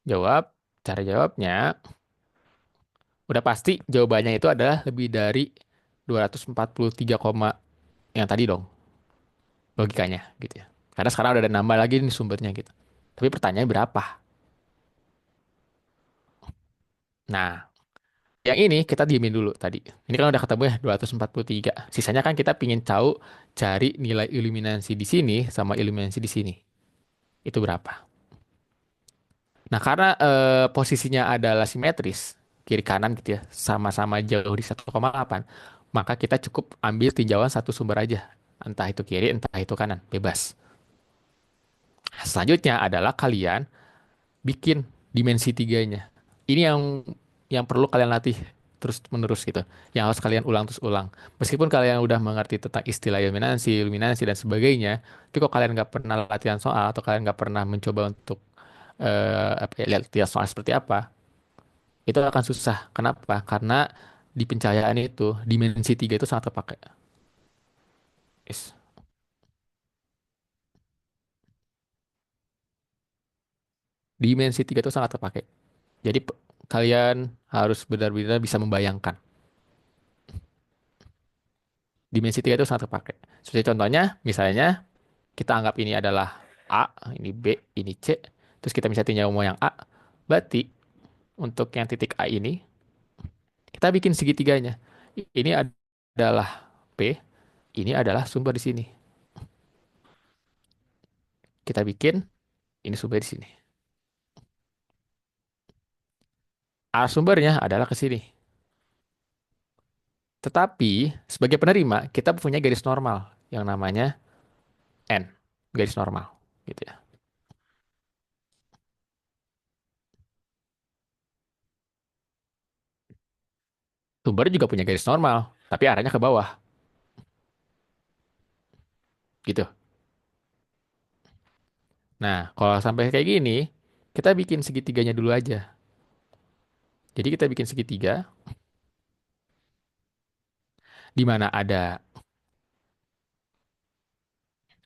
Jawab, cara jawabnya, udah pasti jawabannya itu adalah lebih dari 243, yang tadi dong, logikanya gitu ya. Karena sekarang udah ada nambah lagi nih sumbernya gitu. Tapi pertanyaannya berapa? Nah, yang ini kita diemin dulu tadi. Ini kan udah ketemu ya 243. Sisanya kan kita pingin tahu cari nilai iluminasi di sini sama iluminasi di sini. Itu berapa? Nah, karena posisinya adalah simetris, kiri kanan gitu ya, sama-sama jauh di 1,8, maka kita cukup ambil tinjauan satu sumber aja. Entah itu kiri, entah itu kanan, bebas. Selanjutnya adalah kalian bikin dimensi tiganya. Ini yang perlu kalian latih terus menerus gitu. Yang harus kalian ulang terus ulang. Meskipun kalian udah mengerti tentang istilah iluminasi, iluminasi dan sebagainya, tapi kok kalian nggak pernah latihan soal atau kalian nggak pernah mencoba untuk apa ya, lihat soal seperti apa, itu akan susah. Kenapa? Karena di pencahayaan itu dimensi tiga itu sangat terpakai. Yes. Dimensi tiga itu sangat terpakai. Jadi kalian harus benar-benar bisa membayangkan. Dimensi tiga itu sangat terpakai. Seperti contohnya, misalnya kita anggap ini adalah A, ini B, ini C. Terus kita bisa tinjau mau yang A. Berarti untuk yang titik A ini, kita bikin segitiganya. Ini adalah P, ini adalah sumber di sini. Kita bikin, ini sumber di sini. A sumbernya adalah ke sini. Tetapi sebagai penerima kita punya garis normal yang namanya N, garis normal, gitu ya. Sumber juga punya garis normal, tapi arahnya ke bawah, gitu. Nah, kalau sampai kayak gini, kita bikin segitiganya dulu aja. Jadi kita bikin segitiga di mana ada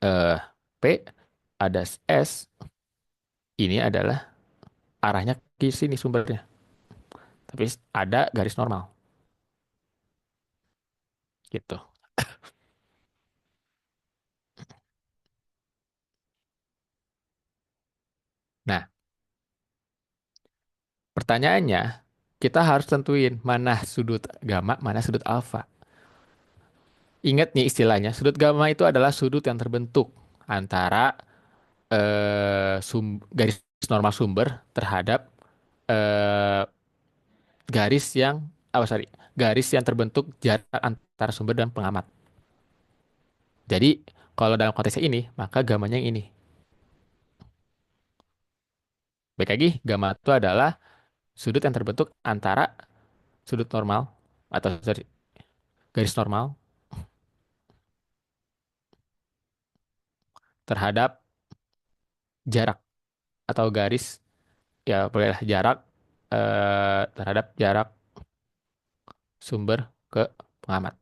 eh, P, ada S, ini adalah arahnya ke sini sumbernya. Tapi ada garis normal, gitu. Nah, pertanyaannya, kita harus tentuin mana sudut gamma, mana sudut alfa. Ingat nih istilahnya, sudut gamma itu adalah sudut yang terbentuk antara garis normal sumber terhadap eh, garis yang sorry, garis yang terbentuk jarak antara sumber dan pengamat. Jadi kalau dalam konteks ini, maka gamanya yang ini. Baik lagi, gamma itu adalah sudut yang terbentuk antara sudut normal atau sorry, garis normal terhadap jarak atau garis, ya bolehlah jarak terhadap jarak sumber ke pengamat.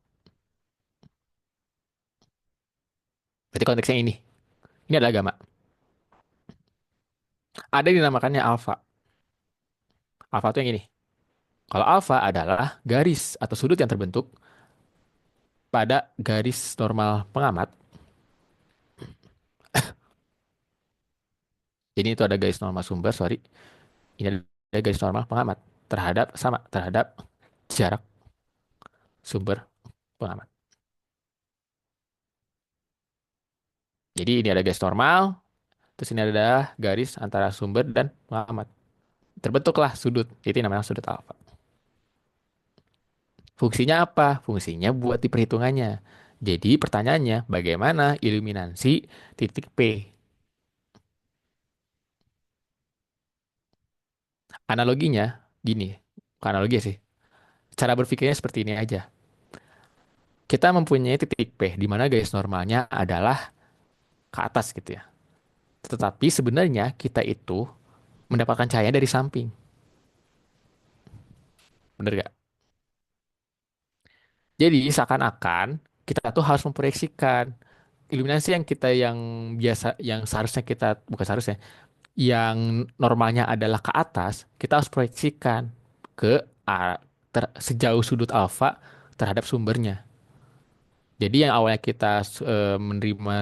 Berarti konteksnya ini. Ini adalah gamma. Ada yang dinamakannya alfa. Alfa itu yang ini. Kalau alfa adalah garis atau sudut yang terbentuk pada garis normal pengamat. Jadi itu ada garis normal sumber, sorry. Ini ada garis normal pengamat terhadap jarak sumber pengamat. Jadi ini ada garis normal, terus ini ada garis antara sumber dan pengamat. Terbentuklah sudut. Itu namanya sudut alfa. Fungsinya apa? Fungsinya buat di perhitungannya. Jadi pertanyaannya, bagaimana iluminasi titik P? Analoginya gini, bukan analogi sih. Cara berpikirnya seperti ini aja. Kita mempunyai titik P di mana garis normalnya adalah ke atas gitu ya. Tetapi sebenarnya kita itu mendapatkan cahaya dari samping. Bener gak? Jadi seakan-akan kita tuh harus memproyeksikan iluminasi yang biasa, yang seharusnya kita, bukan seharusnya, yang normalnya adalah ke atas, kita harus proyeksikan ke sejauh sudut alfa terhadap sumbernya. Jadi yang awalnya kita menerima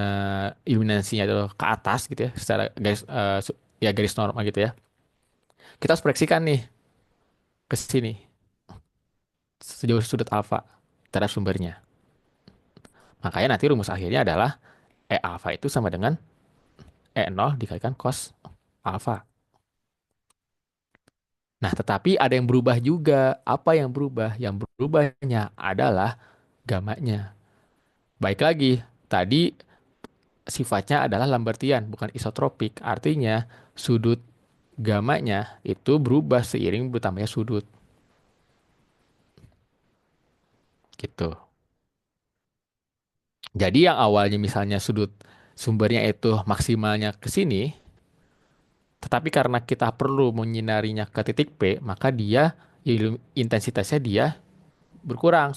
iluminasinya itu ke atas gitu ya, secara garis ya garis normal gitu ya. Kita harus proyeksikan nih ke sini sejauh sudut alfa terhadap sumbernya. Makanya nanti rumus akhirnya adalah E alfa itu sama dengan E0 dikalikan cos alfa. Nah, tetapi ada yang berubah juga. Apa yang berubah? Yang berubahnya adalah gamanya. Baik lagi, tadi sifatnya adalah Lambertian, bukan isotropik. Artinya, sudut gamanya itu berubah seiring bertambahnya sudut. Gitu. Jadi yang awalnya misalnya sudut sumbernya itu maksimalnya ke sini, tetapi karena kita perlu menyinarinya ke titik P, maka dia intensitasnya dia berkurang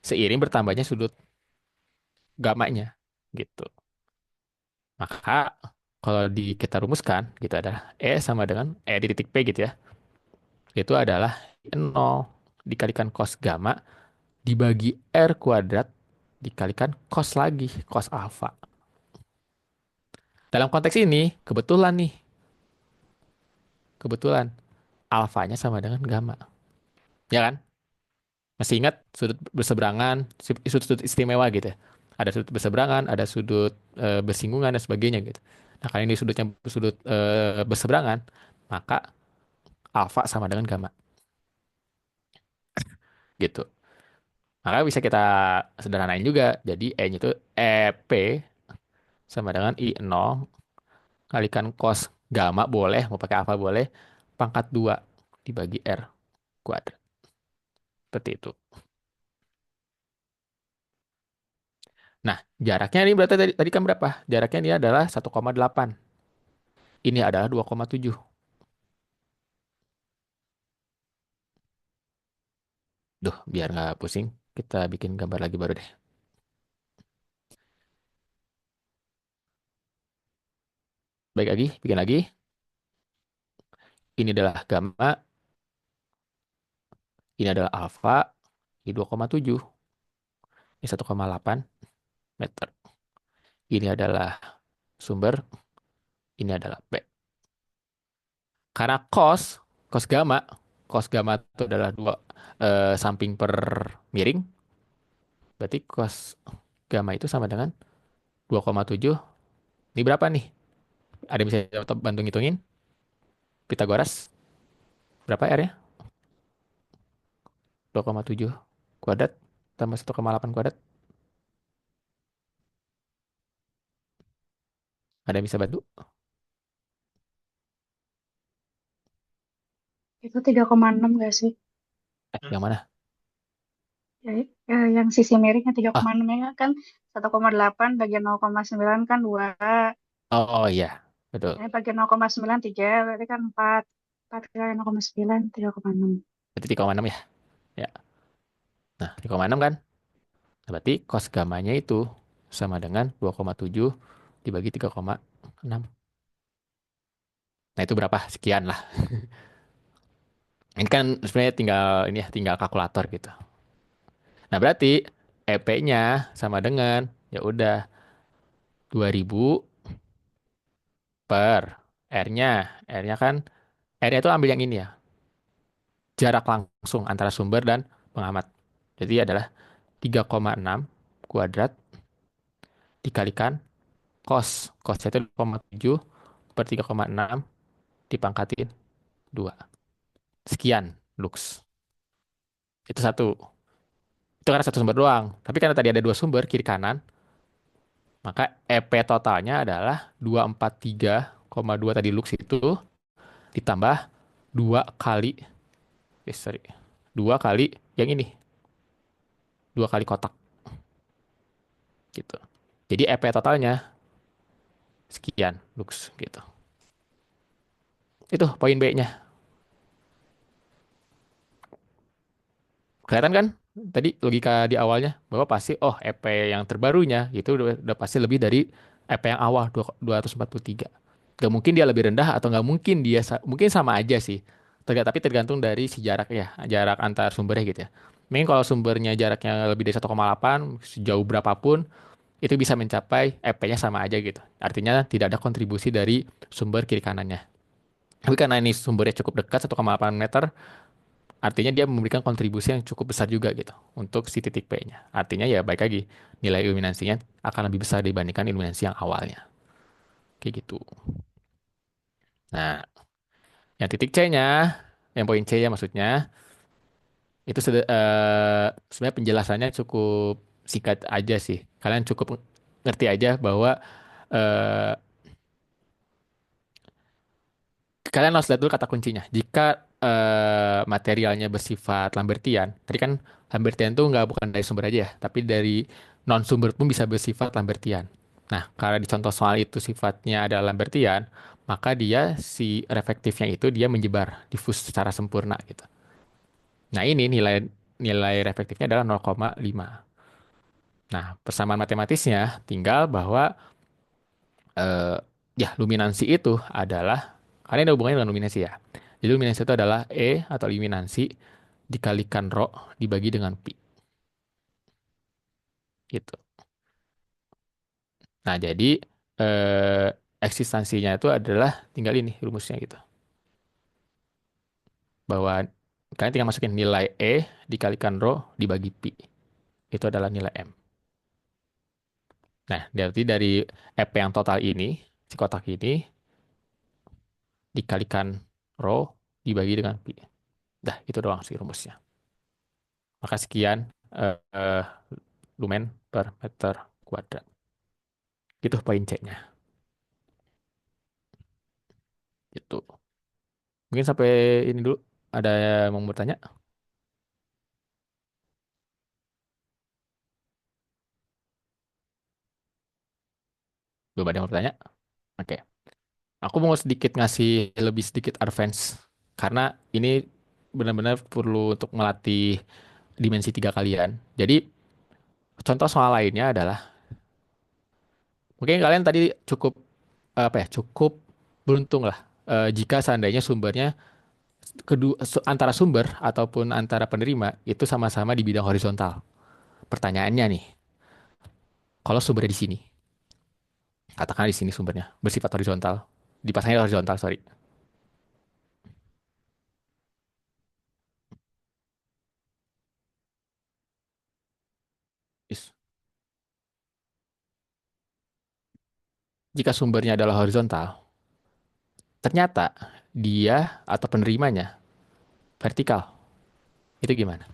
seiring bertambahnya sudut gamanya. Gitu. Maka kalau kita rumuskan gitu adalah E sama dengan E di titik P gitu ya. Itu adalah nol dikalikan cos gamma dibagi R kuadrat dikalikan cos lagi, cos alfa. Dalam konteks ini, kebetulan alfanya sama dengan gamma. Ya kan? Masih ingat sudut berseberangan, sudut istimewa gitu ya. Ada sudut berseberangan, ada sudut bersinggungan dan sebagainya gitu. Nah, kali ini sudutnya sudut berseberangan, maka alfa sama dengan gamma gitu. Maka bisa kita sederhanain juga. Jadi E-nya itu EP sama dengan I0 kalikan cos gamma boleh, mau pakai alfa boleh, pangkat 2 dibagi R kuadrat. Seperti itu. Nah, jaraknya ini berarti tadi kan berapa? Jaraknya ini adalah 1,8. Ini adalah 2,7. Duh, biar nggak pusing, kita bikin gambar lagi baru deh. Baik lagi, bikin lagi. Ini adalah gamma, ini adalah alfa, ini 2,7, ini 1,8 meter. Ini adalah sumber, ini adalah P. Karena cos gamma itu adalah dua samping per miring, berarti cos gamma itu sama dengan 2,7. Ini berapa nih? Ada yang bisa bantu ngitungin? Pitagoras, berapa R-nya? 2,7 kuadrat tambah 1,8 kuadrat. Ada yang bisa bantu? Itu 3,6 gak sih? Yang mana? Ya, yang sisi miringnya tiga Ah, koma enam ya kan 1,8 bagian 0,9 kan 2. oh iya, betul. Bagian 0,9 3 berarti kan 4. 4 kali 0,9 3,6. Berarti 3,6 ya. Ya. Nah, 3,6 kan? Nah, berarti cos gamanya itu sama dengan 2,7 dibagi 3,6. Nah, itu berapa? Sekian lah. Ini kan sebenarnya tinggal ini ya, tinggal kalkulator gitu. Nah, berarti EP-nya sama dengan ya udah 2000 per R-nya. R-nya kan R-nya itu ambil yang ini ya, jarak langsung antara sumber dan pengamat. Jadi adalah 3,6 kuadrat dikalikan cos. Cosnya itu 2,7 per 3,6 dipangkatin 2. Sekian lux. Itu satu. Itu karena satu sumber doang. Tapi karena tadi ada dua sumber kiri kanan, maka EP totalnya adalah 243,2 tadi lux itu ditambah 2 kali, sorry, 2 kali yang ini, 2 kali kotak gitu. Jadi EP totalnya sekian lux gitu. Itu poin B-nya. Kelihatan kan tadi logika di awalnya bahwa pasti oh EP yang terbarunya itu udah pasti lebih dari EP yang awal 243. Gak mungkin dia lebih rendah atau gak mungkin dia mungkin sama aja sih. Tapi tergantung dari si jarak ya, jarak antar sumbernya gitu ya. Mungkin kalau sumbernya jaraknya lebih dari 1,8 sejauh berapapun itu bisa mencapai EP-nya sama aja gitu. Artinya tidak ada kontribusi dari sumber kiri kanannya. Tapi karena ini sumbernya cukup dekat 1,8 meter, artinya dia memberikan kontribusi yang cukup besar juga gitu untuk si titik P-nya. Artinya ya baik lagi, nilai iluminasinya akan lebih besar dibandingkan iluminasi yang awalnya. Kayak gitu. Nah, yang titik C-nya, yang poin C ya maksudnya, itu sebenarnya penjelasannya cukup singkat aja sih. Kalian cukup ngerti aja bahwa eh, kalian harus lihat dulu kata kuncinya. Jika materialnya bersifat Lambertian, tadi kan Lambertian itu nggak bukan dari sumber aja ya, tapi dari non sumber pun bisa bersifat Lambertian. Nah, kalau di contoh soal itu sifatnya adalah Lambertian, maka dia si reflektifnya itu dia menyebar, diffus secara sempurna gitu. Nah, ini nilai nilai reflektifnya adalah 0,5. Nah, persamaan matematisnya tinggal bahwa eh, ya luminansi itu adalah karena ada hubungannya dengan luminansi ya. Jadi luminansi itu adalah E atau luminansi dikalikan rho dibagi dengan pi gitu. Nah, jadi eh, eksistensinya itu adalah tinggal ini rumusnya gitu. Bahwa kalian tinggal masukin nilai E dikalikan rho dibagi pi. Itu adalah nilai M. Nah, berarti dari EP yang total ini, si kotak ini dikalikan rho dibagi dengan pi. Dah, itu doang sih rumusnya. Maka sekian lumen per meter kuadrat. Itu poin C-nya. Gitu. Mungkin sampai ini dulu. Ada yang mau bertanya? Belum ada yang mau bertanya? Oke. Aku mau sedikit ngasih lebih sedikit advance. Karena ini benar-benar perlu untuk melatih dimensi tiga kalian. Jadi, contoh soal lainnya adalah, mungkin kalian tadi cukup, apa ya, cukup beruntung lah. Jika seandainya sumbernya, antara sumber ataupun antara penerima, itu sama-sama di bidang horizontal. Pertanyaannya nih, kalau sumbernya di sini, katakan di sini sumbernya bersifat horizontal, dipasangnya horizontal, sorry. Is- Jika sumbernya adalah horizontal, ternyata dia atau penerimanya vertikal. Itu gimana?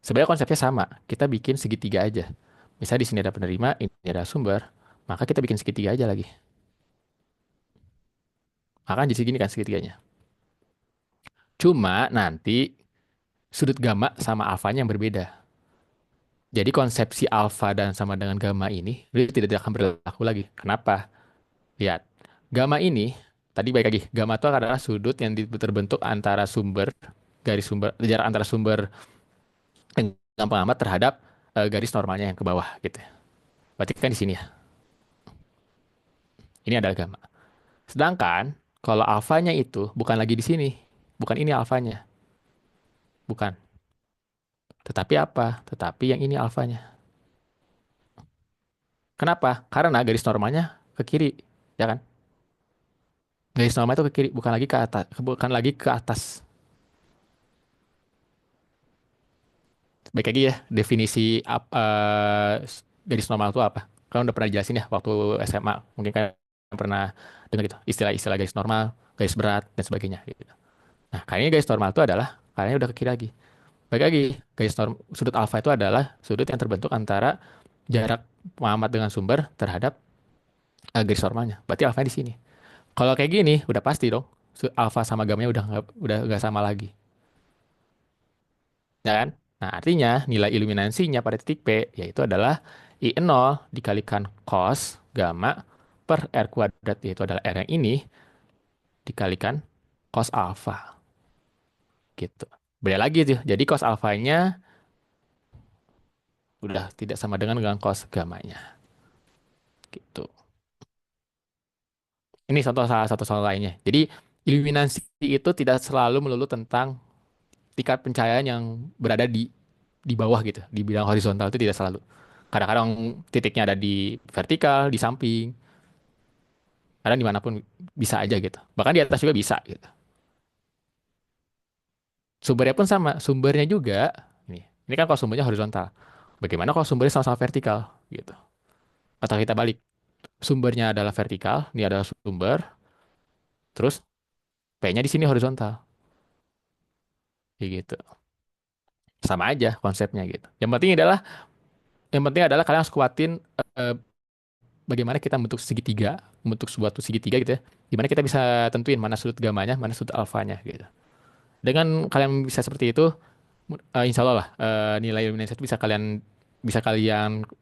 Sebenarnya konsepnya sama. Kita bikin segitiga aja. Misalnya di sini ada penerima, ini ada sumber, maka kita bikin segitiga aja lagi. Maka jadi segini kan segitiganya. Cuma nanti sudut gamma sama alfanya yang berbeda. Jadi konsepsi alfa dan sama dengan gamma ini tidak akan berlaku lagi. Kenapa? Lihat, gamma ini tadi baik lagi, gamma itu adalah sudut yang terbentuk antara garis sumber jarak antara sumber dengan pengamat terhadap garis normalnya yang ke bawah gitu. Berarti kan di sini ya. Ini adalah gamma. Sedangkan kalau alfanya itu bukan lagi di sini, bukan ini alfanya, bukan. Tetapi apa? Tetapi yang ini alfanya. Kenapa? Karena garis normalnya ke kiri, ya kan? Garis normal itu ke kiri, bukan lagi ke atas, bukan lagi ke atas. Baik lagi ya, definisi garis normal itu apa? Kalian udah pernah jelasin ya waktu SMA, mungkin kalian pernah dengar gitu, istilah-istilah garis normal, garis berat, dan sebagainya gitu. Nah, kayaknya garis normal itu adalah kayaknya udah ke kiri lagi. Baik lagi, sudut alfa itu adalah sudut yang terbentuk antara jarak pengamat dengan sumber terhadap garis normalnya. Berarti alfa di sini. Kalau kayak gini, udah pasti dong. Alfa sama gamanya udah nggak sama lagi. Ya kan? Nah, artinya nilai iluminansinya pada titik P yaitu adalah I0 dikalikan cos gamma per R kuadrat, yaitu adalah R yang ini dikalikan cos alfa gitu. Beda lagi tuh. Jadi cos alfanya udah tidak sama dengan cos gammanya gitu. Ini salah satu soal lainnya. Jadi iluminansi itu tidak selalu melulu tentang tingkat pencahayaan yang berada di bawah gitu, di bidang horizontal itu tidak selalu. Kadang-kadang titiknya ada di vertikal, di samping, kadang dimanapun bisa aja gitu. Bahkan di atas juga bisa gitu. Sumbernya pun sama, sumbernya juga ini kan kalau sumbernya horizontal. Bagaimana kalau sumbernya sama-sama vertikal gitu? Atau kita balik, sumbernya adalah vertikal, ini adalah sumber, terus P-nya di sini horizontal, kayak gitu. Sama aja konsepnya gitu. Yang penting adalah kalian harus kuatin eh, bagaimana kita bentuk segitiga, membentuk suatu segitiga gitu ya. Dimana kita bisa tentuin mana sudut gamanya, mana sudut alfanya gitu. Dengan kalian bisa seperti itu, insya Allah lah nilai Illuminati itu bisa kalian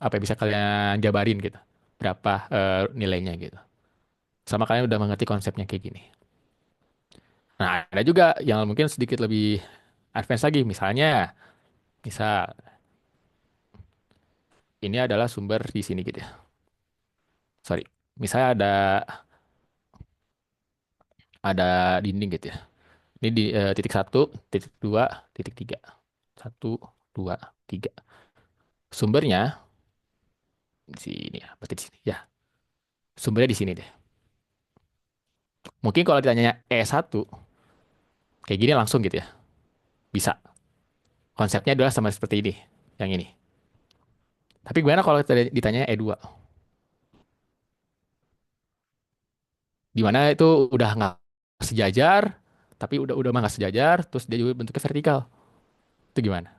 apa ya, bisa kalian jabarin gitu. Berapa nilainya gitu. Sama kalian udah mengerti konsepnya kayak gini. Nah, ada juga yang mungkin sedikit lebih advance lagi. Misal ini adalah sumber di sini gitu ya. Sorry. Misalnya ada dinding gitu ya. Ini di titik satu, titik dua, titik tiga. Satu, dua, tiga. Sumbernya di sini ya, berarti di sini. Ya, sumbernya di sini deh. Mungkin kalau ditanyanya E1, kayak gini langsung gitu ya. Bisa. Konsepnya adalah sama seperti ini, yang ini. Tapi gimana kalau ditanya E2? Di mana itu udah nggak sejajar, tapi udah mah nggak sejajar, terus dia juga bentuknya vertikal. Itu gimana?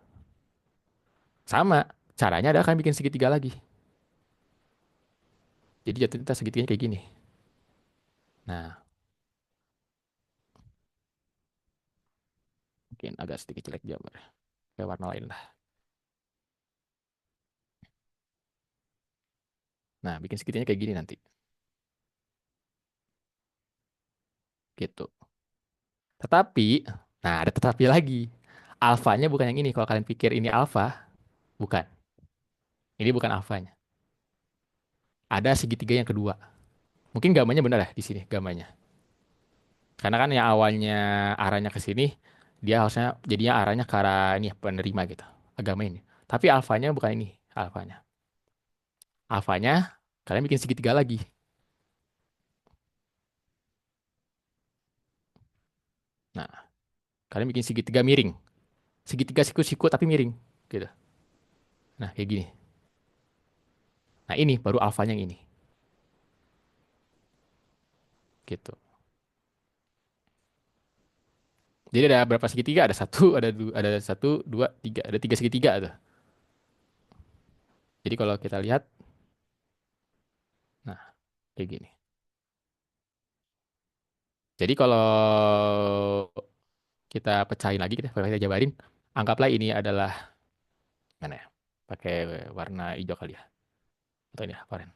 Sama. Caranya adalah kan bikin segitiga lagi. Jadi jatuhnya segitiganya kayak gini. Nah, mungkin agak sedikit jelek gambar. Kayak warna lain lah. Nah, bikin segitiganya kayak gini nanti. Gitu. Tetapi, nah ada tetapi lagi. Alfanya bukan yang ini. Kalau kalian pikir ini alfa, bukan. Ini bukan alfanya. Ada segitiga yang kedua. Mungkin gamanya benar ya di sini gamanya. Karena kan yang awalnya arahnya ke sini, dia harusnya jadinya arahnya ke arah ini ya, penerima gitu. Agama ini. Tapi alfanya bukan ini, alfanya. Alfanya kalian bikin segitiga lagi. Nah, kalian bikin segitiga miring. Segitiga siku-siku tapi miring gitu. Nah, kayak gini. Nah, ini baru alfanya yang ini gitu. Jadi ada berapa segitiga? Ada satu, dua, tiga. Ada tiga segitiga tuh. Jadi kalau kita lihat, nah kayak gini. Jadi kalau kita pecahin lagi, kita jabarin, anggaplah ini adalah mana ya? Pakai warna hijau kali ya. Atau ini ya, oren.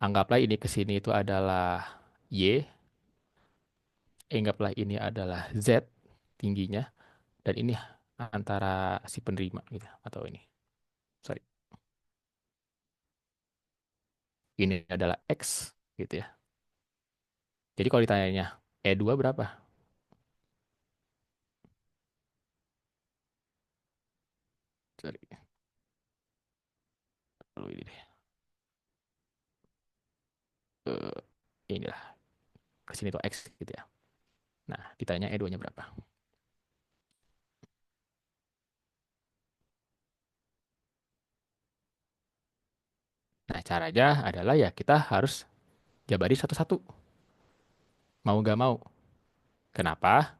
Anggaplah ini ke sini itu adalah Y, anggaplah ini adalah Z tingginya, dan ini antara si penerima gitu, atau ini. Sorry, ini adalah X gitu ya. Jadi kalau ditanyanya E2 berapa? Sorry, lalu ini deh. Eh, inilah ke sini tuh X gitu ya. Nah, ditanya E2-nya berapa? Nah, caranya adalah ya kita harus jabarin satu-satu. Mau nggak mau. Kenapa?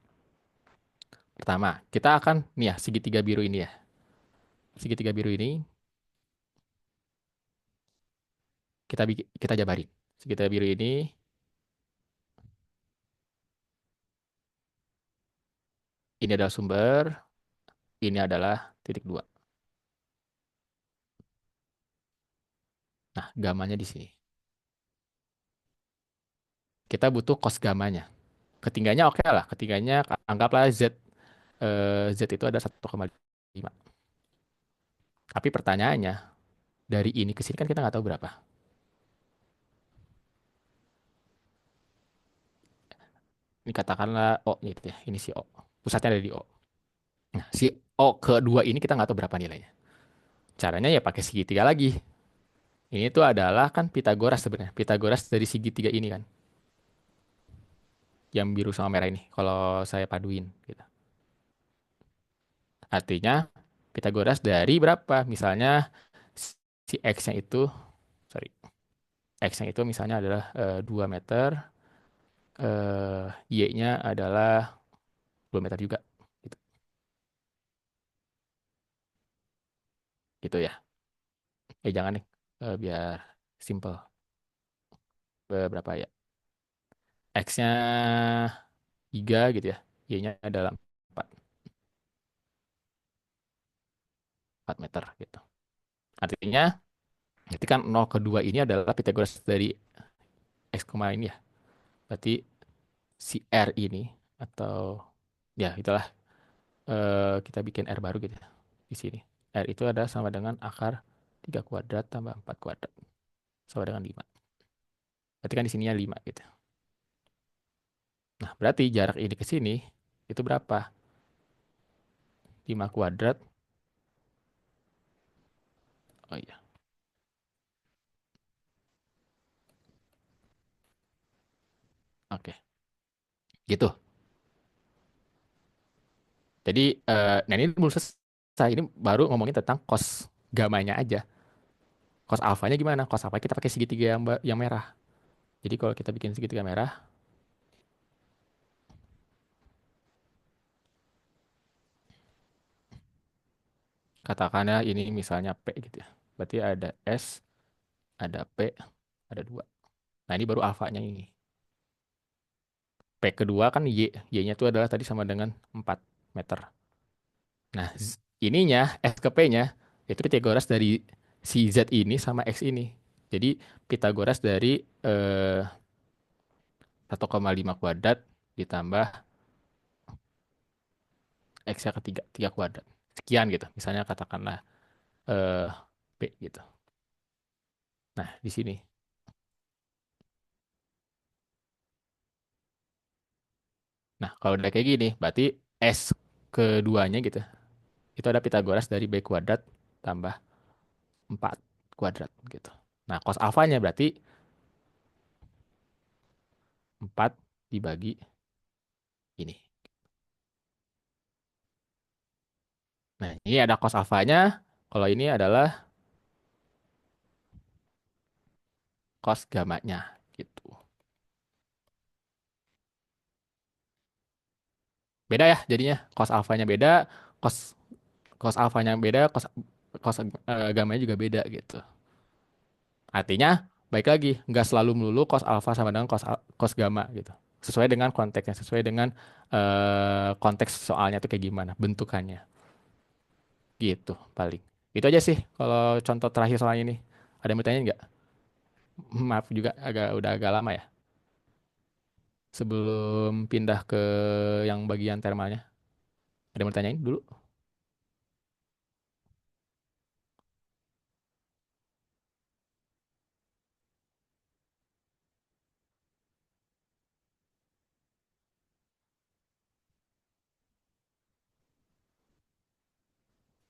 Pertama, kita akan, nih ya, segitiga biru ini ya. Segitiga biru ini kita jabarin. Segitiga biru ini adalah sumber, ini adalah titik dua. Nah, gamanya di sini. Kita butuh cos gamanya. Ketinggiannya oke lah. Ketinggiannya anggaplah Z. Z itu ada 1,5. Tapi pertanyaannya, dari ini ke sini kan kita nggak tahu berapa. Ini katakanlah O gitu ya. Ini si O. Pusatnya ada di O. Nah, si O kedua ini kita nggak tahu berapa nilainya. Caranya ya pakai segitiga lagi. Ini tuh adalah kan Pitagoras sebenarnya. Pitagoras dari segitiga ini kan. Yang biru sama merah ini. Kalau saya paduin gitu. Artinya Pitagoras dari berapa? Misalnya si X-nya itu, sorry, X-nya itu misalnya adalah 2 meter, Y-nya adalah 2 meter juga. Gitu, gitu ya. Jangan nih, biar simple. Berapa ya? X-nya 3 gitu ya. Y-nya adalah 4, 4 meter gitu. Artinya, berarti kan 0 ke 2 ini adalah Pitagoras dari X, ini ya. Berarti si R ini, atau ya itulah, kita bikin R baru gitu ya, di sini. R itu ada sama dengan akar 3 kuadrat tambah 4 kuadrat. Sama dengan 5. Berarti kan di sininya 5 gitu. Nah, berarti jarak ini ke sini itu berapa? 5 kuadrat. Oh iya, oke. Gitu. Jadi, nah ini belum selesai. Ini baru ngomongin tentang cos gamanya aja. Cos alfanya gimana? Cos alfa kita pakai segitiga yang merah. Jadi kalau kita bikin segitiga merah, katakanlah ini misalnya P gitu ya. Berarti ada S, ada P, ada 2. Nah, ini baru alfanya ini. P kedua kan Y. Y-nya itu adalah tadi sama dengan 4 meter. Nah, ininya, S ke P-nya, itu Pitagoras dari si Z ini sama X ini. Jadi, Pitagoras dari eh, 1,5 kuadrat ditambah X-nya ketiga, 3 kuadrat. Sekian gitu. Misalnya katakanlah eh, P gitu. Nah, di sini. Nah, kalau udah kayak gini, berarti S keduanya gitu. Itu ada Pitagoras dari B kuadrat tambah 4 kuadrat gitu. Nah, cos alfanya berarti 4 dibagi ini. Nah, ini ada cos alfanya. Kalau ini adalah cos gamanya gitu. Beda ya jadinya. Cos alfanya beda, cos cos alfanya beda, cos gamanya juga beda gitu. Artinya baik lagi, nggak selalu melulu cos alfa sama dengan cos gamma gitu. sesuai dengan konteksnya, sesuai dengan konteks soalnya tuh kayak gimana, bentukannya, gitu paling. Itu aja sih kalau contoh terakhir soal ini. Ada yang mau tanya nggak? Maaf juga udah agak lama ya sebelum pindah ke yang bagian thermalnya. Ada yang mau tanyain dulu?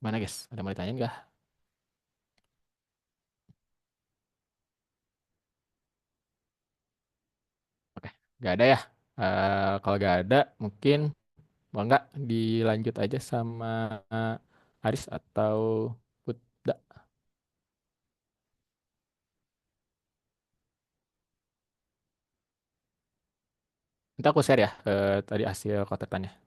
Mana guys? Ada yang mau ditanyain nggak? Oke, nggak ada ya. Kalau nggak ada, mungkin mau nggak dilanjut aja sama Aris atau Huda? Nanti aku share ya tadi hasil kotetannya.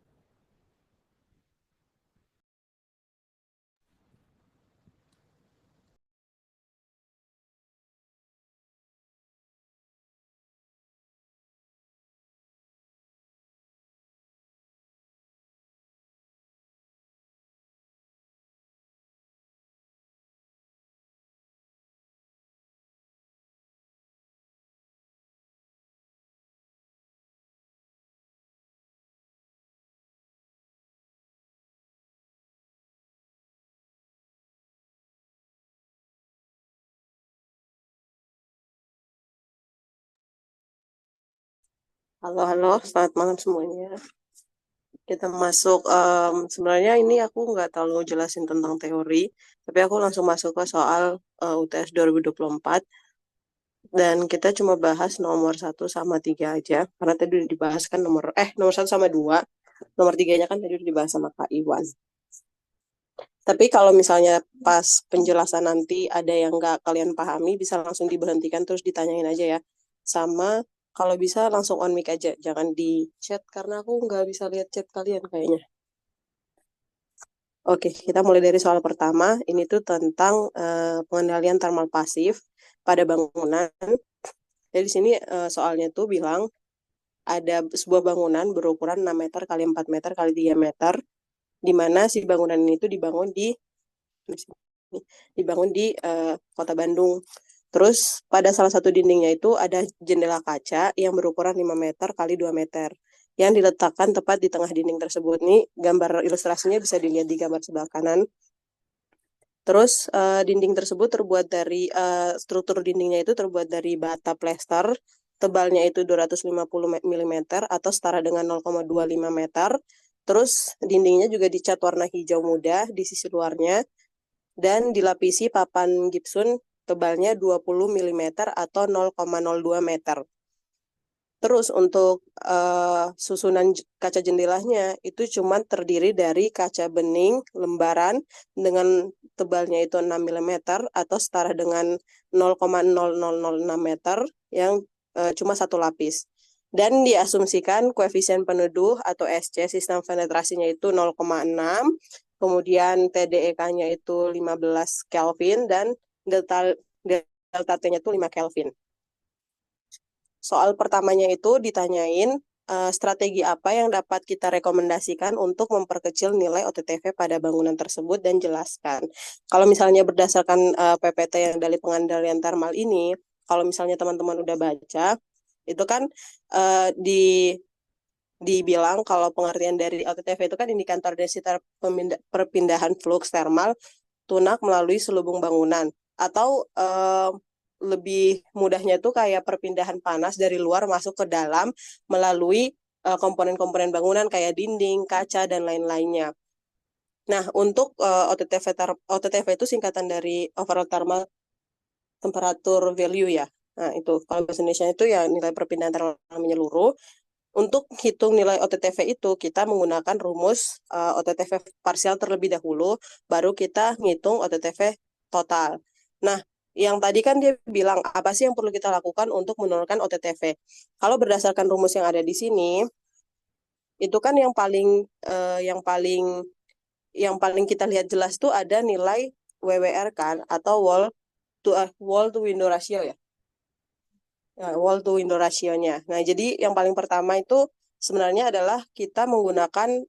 Halo, halo, selamat malam semuanya. Kita masuk, sebenarnya ini aku nggak terlalu jelasin tentang teori, tapi aku langsung masuk ke soal UTS 2024, dan kita cuma bahas nomor 1 sama 3 aja, karena tadi udah dibahas kan nomor 1 sama 2, nomor 3-nya kan tadi udah dibahas sama Kak Iwan. Tapi kalau misalnya pas penjelasan nanti ada yang nggak kalian pahami, bisa langsung diberhentikan terus ditanyain aja ya. Sama kalau bisa langsung on mic aja, jangan di chat karena aku nggak bisa lihat chat kalian kayaknya. Oke, kita mulai dari soal pertama. Ini tuh tentang pengendalian thermal pasif pada bangunan. Jadi di sini soalnya tuh bilang ada sebuah bangunan berukuran 6 meter kali 4 meter kali 3 meter, di mana si bangunan ini tuh dibangun di Kota Bandung. Terus pada salah satu dindingnya itu ada jendela kaca yang berukuran 5 meter kali 2 meter yang diletakkan tepat di tengah dinding tersebut. Nih gambar ilustrasinya bisa dilihat di gambar sebelah kanan. Terus dinding tersebut terbuat dari struktur dindingnya itu terbuat dari bata plester, tebalnya itu 250 mm atau setara dengan 0,25 meter. Terus dindingnya juga dicat warna hijau muda di sisi luarnya dan dilapisi papan gypsum tebalnya 20 mm atau 0,02 meter. Terus untuk susunan kaca jendelanya itu cuma terdiri dari kaca bening lembaran dengan tebalnya itu 6 mm atau setara dengan 0,0006 meter yang cuma satu lapis. Dan diasumsikan koefisien peneduh atau SC sistem penetrasinya itu 0,6, kemudian TDEK-nya itu 15 Kelvin dan delta T-nya itu 5 Kelvin. Soal pertamanya itu ditanyain strategi apa yang dapat kita rekomendasikan untuk memperkecil nilai OTTV pada bangunan tersebut dan jelaskan. Kalau misalnya berdasarkan PPT yang dari pengendalian thermal ini, kalau misalnya teman-teman udah baca, itu kan dibilang kalau pengertian dari OTTV itu kan indikator densitas perpindahan fluks thermal tunak melalui selubung bangunan atau lebih mudahnya itu kayak perpindahan panas dari luar masuk ke dalam melalui komponen-komponen bangunan kayak dinding, kaca dan lain-lainnya. Nah, untuk OTTV itu singkatan dari overall thermal temperature value ya. Nah, itu kalau bahasa Indonesia itu ya nilai perpindahan thermal menyeluruh. Untuk hitung nilai OTTV itu, kita menggunakan rumus OTTV parsial terlebih dahulu, baru kita ngitung OTTV total. Nah, yang tadi kan dia bilang, apa sih yang perlu kita lakukan untuk menurunkan OTTV? Kalau berdasarkan rumus yang ada di sini, itu kan yang paling kita lihat jelas tuh ada nilai WWR kan, atau wall to window ratio ya. wall to window rasionya. Nah, jadi yang paling pertama itu sebenarnya adalah kita menggunakan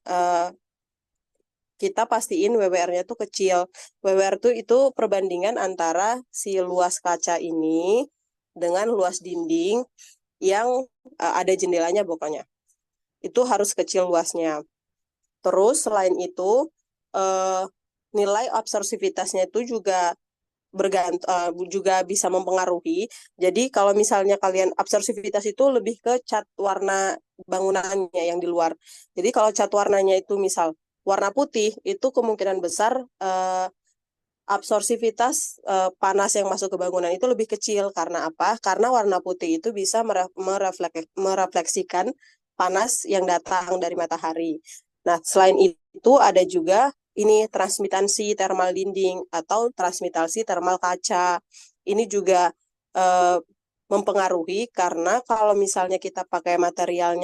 kita pastiin WWR-nya tuh kecil. WWR tuh itu perbandingan antara si luas kaca ini dengan luas dinding yang ada jendelanya pokoknya. Itu harus kecil luasnya. Terus selain itu nilai absorpsivitasnya itu juga juga bisa mempengaruhi. Jadi kalau misalnya kalian absorpsivitas itu lebih ke cat warna bangunannya yang di luar. Jadi kalau cat warnanya itu misal warna putih, itu kemungkinan besar absorpsivitas panas yang masuk ke bangunan itu lebih kecil. Karena apa? Karena warna putih itu bisa merefleksikan panas yang datang dari matahari. Nah, selain itu ada juga ini transmitasi thermal dinding atau transmitasi thermal kaca. Ini juga mempengaruhi karena kalau misalnya kita pakai material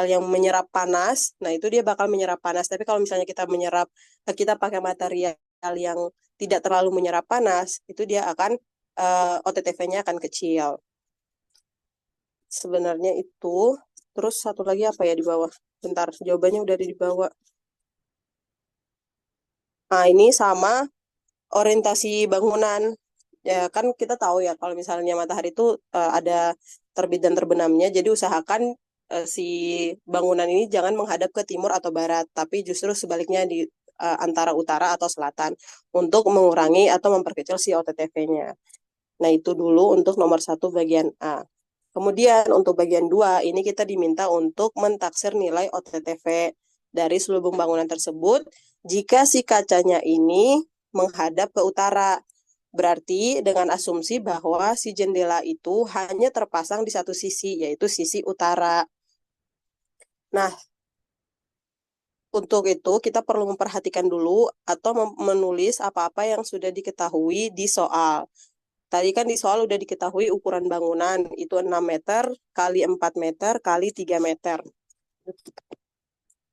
yang menyerap panas, nah itu dia bakal menyerap panas. Tapi kalau misalnya kita pakai material yang tidak terlalu menyerap panas, itu dia akan OTTV-nya akan kecil. Sebenarnya itu. Terus satu lagi apa ya di bawah? Bentar, jawabannya udah ada di bawah. Nah, ini sama orientasi bangunan. Ya kan kita tahu ya kalau misalnya matahari itu ada terbit dan terbenamnya, jadi usahakan si bangunan ini jangan menghadap ke timur atau barat, tapi justru sebaliknya di antara utara atau selatan untuk mengurangi atau memperkecil si OTTV-nya. Nah, itu dulu untuk nomor 1 bagian A. Kemudian untuk bagian 2 ini kita diminta untuk mentaksir nilai OTTV dari selubung bangunan tersebut jika si kacanya ini menghadap ke utara. Berarti dengan asumsi bahwa si jendela itu hanya terpasang di satu sisi, yaitu sisi utara. Nah, untuk itu kita perlu memperhatikan dulu atau menulis apa-apa yang sudah diketahui di soal. Tadi kan di soal udah diketahui ukuran bangunan, itu 6 meter kali 4 meter kali 3 meter.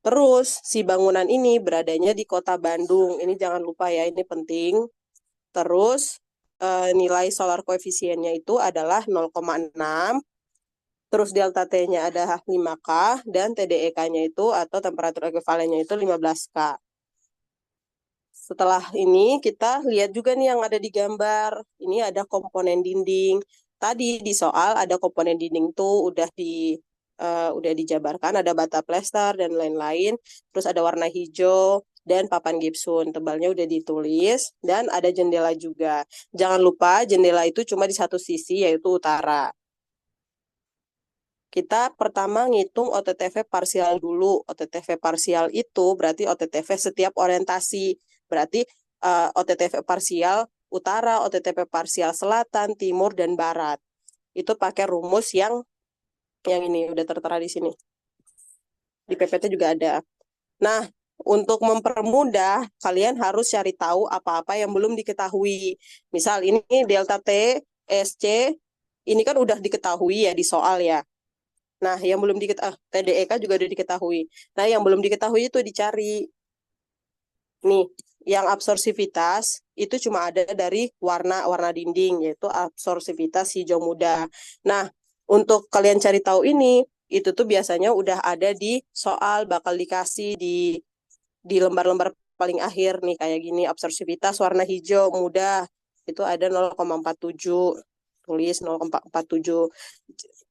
Terus si bangunan ini beradanya di Kota Bandung. Ini jangan lupa ya, ini penting. Terus nilai solar koefisiennya itu adalah 0,6. Terus delta T-nya ada 5K dan TDEK-nya itu atau temperatur ekuivalennya itu 15K. Setelah ini kita lihat juga nih yang ada di gambar. Ini ada komponen dinding. Tadi di soal ada komponen dinding tuh udah dijabarkan, ada bata plester dan lain-lain. Terus ada warna hijau dan papan gipsum. Tebalnya udah ditulis dan ada jendela juga. Jangan lupa jendela itu cuma di satu sisi yaitu utara. Kita pertama ngitung OTTV parsial dulu. OTTV parsial itu berarti OTTV setiap orientasi. Berarti OTTV parsial utara, OTTV parsial selatan, timur, dan barat. Itu pakai rumus yang ini udah tertera di sini. Di PPT juga ada. Nah, untuk mempermudah, kalian harus cari tahu apa-apa yang belum diketahui. Misal ini delta T, SC, ini kan udah diketahui ya di soal ya. Nah, yang belum TDEK juga udah diketahui. Nah, yang belum diketahui itu dicari. Nih, yang absorpsivitas itu cuma ada dari warna dinding, yaitu absorpsivitas hijau muda. Nah, untuk kalian cari tahu ini, itu tuh biasanya udah ada di soal, bakal dikasih di lembar-lembar paling akhir nih, kayak gini, absorpsivitas warna hijau muda, itu ada 0,47. Tulis 0,47.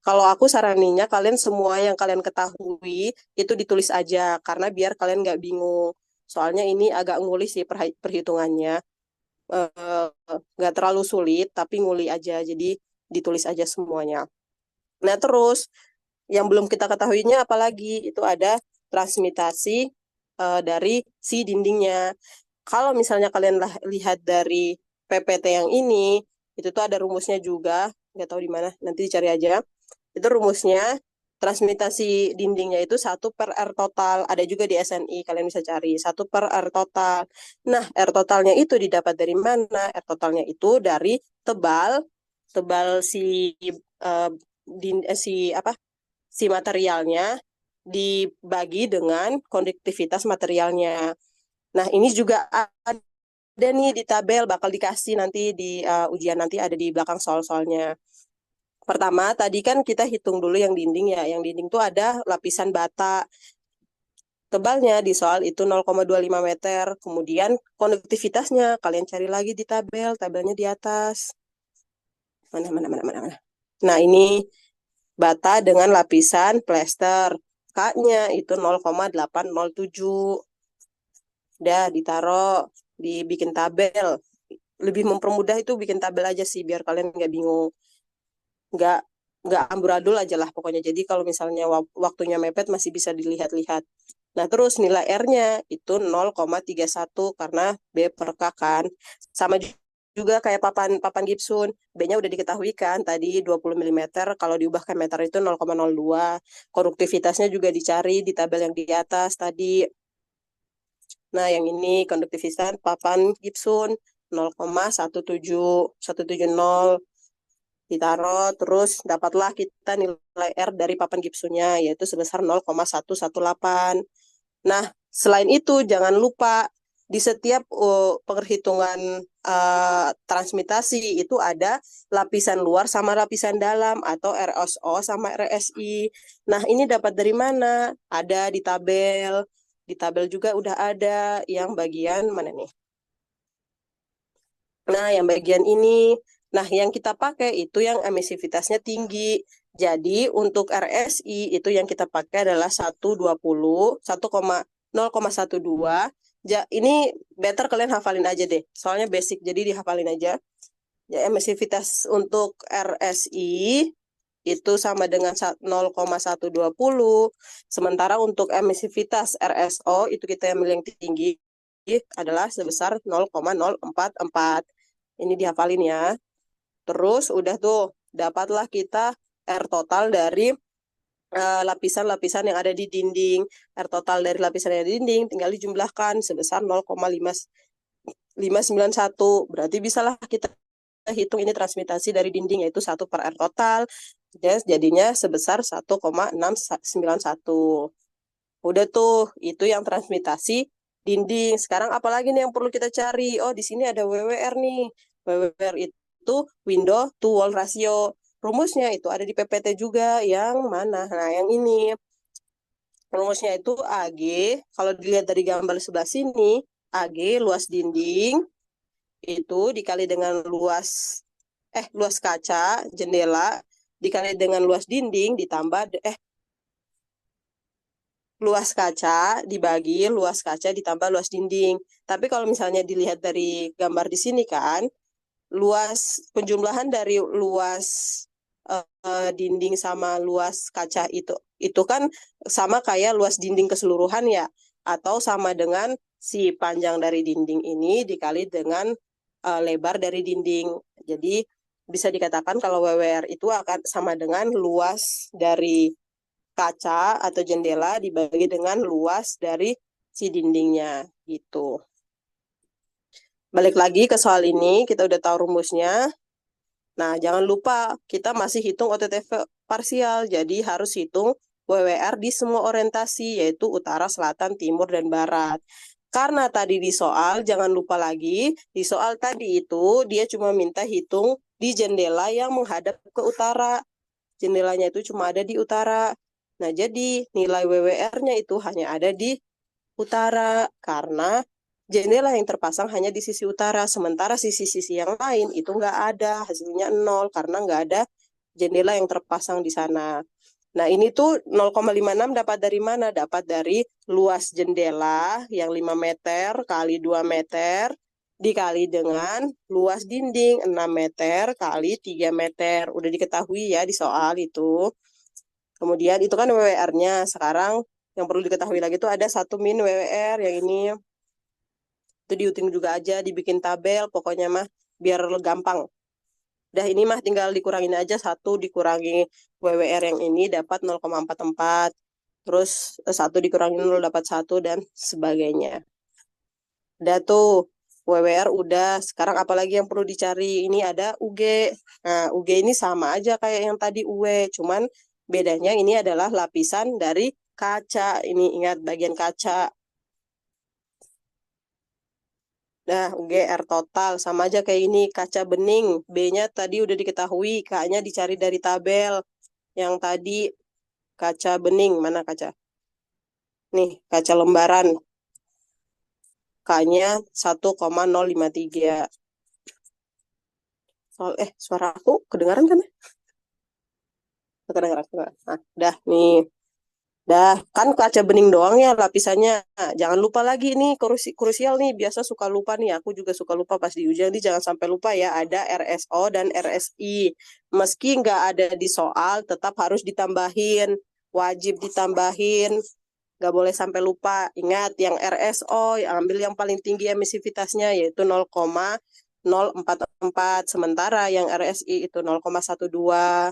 Kalau aku saraninya kalian semua yang kalian ketahui itu ditulis aja karena biar kalian nggak bingung. Soalnya ini agak nguli sih perhitungannya. Nggak terlalu sulit tapi nguli aja. Jadi ditulis aja semuanya. Nah terus yang belum kita ketahuinya apalagi itu ada transmitasi dari si dindingnya. Kalau misalnya kalian lihat dari PPT yang ini, itu tuh ada rumusnya juga, nggak tahu di mana, nanti dicari aja. Itu rumusnya, transmitasi dindingnya itu 1/R total. Ada juga di SNI, kalian bisa cari. 1/R total. Nah, R totalnya itu didapat dari mana? R totalnya itu dari tebal si si materialnya dibagi dengan konduktivitas materialnya. Nah, ini juga ada nih di tabel, bakal dikasih nanti di ujian nanti ada di belakang soal-soalnya. Pertama, tadi kan kita hitung dulu yang dinding ya. Yang dinding tuh ada lapisan bata. Tebalnya di soal itu 0,25 meter. Kemudian konduktivitasnya kalian cari lagi di tabel. Tabelnya di atas. Mana. Nah, ini bata dengan lapisan plester. K-nya itu 0,807. Udah ditaruh, dibikin tabel. Lebih mempermudah itu bikin tabel aja sih biar kalian nggak bingung. Nggak nggak amburadul aja lah pokoknya. Jadi kalau misalnya waktunya mepet masih bisa dilihat-lihat. Nah, terus nilai R-nya itu 0,31 karena B per K kan. Sama juga kayak papan papan Gibson. B-nya udah diketahui kan tadi 20 mm, kalau diubah ke meter itu 0,02. Konduktivitasnya juga dicari di tabel yang di atas tadi. Nah, yang ini konduktivitas papan Gibson 0,170 ditaruh, terus dapatlah kita nilai R dari papan gipsumnya, yaitu sebesar 0,118. Nah, selain itu jangan lupa di setiap penghitungan transmitasi itu ada lapisan luar sama lapisan dalam atau RSO sama RSI. Nah, ini dapat dari mana? Ada di tabel. Di tabel juga udah ada yang bagian mana nih? Nah, yang bagian ini. Nah, yang kita pakai itu yang emisivitasnya tinggi. Jadi, untuk RSI itu yang kita pakai adalah 120, 1,0,12. Ini better kalian hafalin aja deh. Soalnya basic, jadi dihafalin aja. Ya, emisivitas untuk RSI itu sama dengan 0,120. Sementara untuk emisivitas RSO itu kita yang tinggi adalah sebesar 0,044. Ini dihafalin ya. Terus udah tuh, dapatlah kita R total dari lapisan-lapisan yang ada di dinding. R total dari lapisan yang ada di dinding tinggal dijumlahkan sebesar 0,591. Berarti bisalah kita hitung ini transmitasi dari dinding, yaitu 1 per R total. Jadinya sebesar 1,691. Udah tuh, itu yang transmitasi dinding. Sekarang apalagi nih yang perlu kita cari? Oh, di sini ada WWR nih. WWR itu window to wall ratio. Rumusnya itu ada di PPT juga. Yang mana? Nah, yang ini. Rumusnya itu AG. Kalau dilihat dari gambar sebelah sini, AG luas dinding itu dikali dengan luas kaca jendela dikali dengan luas dinding ditambah luas kaca dibagi luas kaca ditambah luas dinding. Tapi kalau misalnya dilihat dari gambar di sini kan, penjumlahan dari luas dinding sama luas kaca itu kan sama kayak luas dinding keseluruhan ya, atau sama dengan si panjang dari dinding ini dikali dengan lebar dari dinding. Jadi bisa dikatakan kalau WWR itu akan sama dengan luas dari kaca atau jendela dibagi dengan luas dari si dindingnya gitu. Balik lagi ke soal ini, kita udah tahu rumusnya. Nah, jangan lupa kita masih hitung OTTV parsial, jadi harus hitung WWR di semua orientasi, yaitu utara, selatan, timur, dan barat. Karena tadi di soal, jangan lupa lagi, di soal tadi itu dia cuma minta hitung di jendela yang menghadap ke utara. Jendelanya itu cuma ada di utara. Nah, jadi nilai WWR-nya itu hanya ada di utara karena jendela yang terpasang hanya di sisi utara, sementara sisi-sisi yang lain itu nggak ada, hasilnya 0 karena nggak ada jendela yang terpasang di sana. Nah, ini tuh 0,56 dapat dari mana? Dapat dari luas jendela yang 5 meter kali 2 meter dikali dengan luas dinding 6 meter kali 3 meter. Udah diketahui ya di soal itu. Kemudian itu kan WWR-nya. Sekarang yang perlu diketahui lagi itu ada 1 min WWR yang ini. Itu dihitung juga aja, dibikin tabel, pokoknya mah biar gampang. Udah ini mah tinggal dikurangin aja 1 dikurangi WWR yang ini dapat 0,44. Terus 1 dikurangi 0 dapat 1 dan sebagainya. Udah tuh WWR udah. Sekarang apalagi yang perlu dicari? Ini ada UG. Nah, UG ini sama aja kayak yang tadi UW, cuman bedanya ini adalah lapisan dari kaca. Ini ingat bagian kaca. Nah, UGR total sama aja kayak ini kaca bening. B-nya tadi udah diketahui, K-nya dicari dari tabel. Yang tadi kaca bening, mana kaca? Nih, kaca lembaran. K-nya 1,053. Suara aku kedengaran kan? Kedengaran. Nah, dah nih. Dah, kan kaca bening doang ya lapisannya. Nah, jangan lupa lagi nih, krusial nih. Biasa suka lupa nih, aku juga suka lupa pas di ujian. Nih jangan sampai lupa ya, ada RSO dan RSI. Meski nggak ada di soal, tetap harus ditambahin. Wajib ditambahin. Nggak boleh sampai lupa. Ingat, yang RSO, ambil yang paling tinggi emisivitasnya, yaitu 0,044. Sementara yang RSI itu 0,12.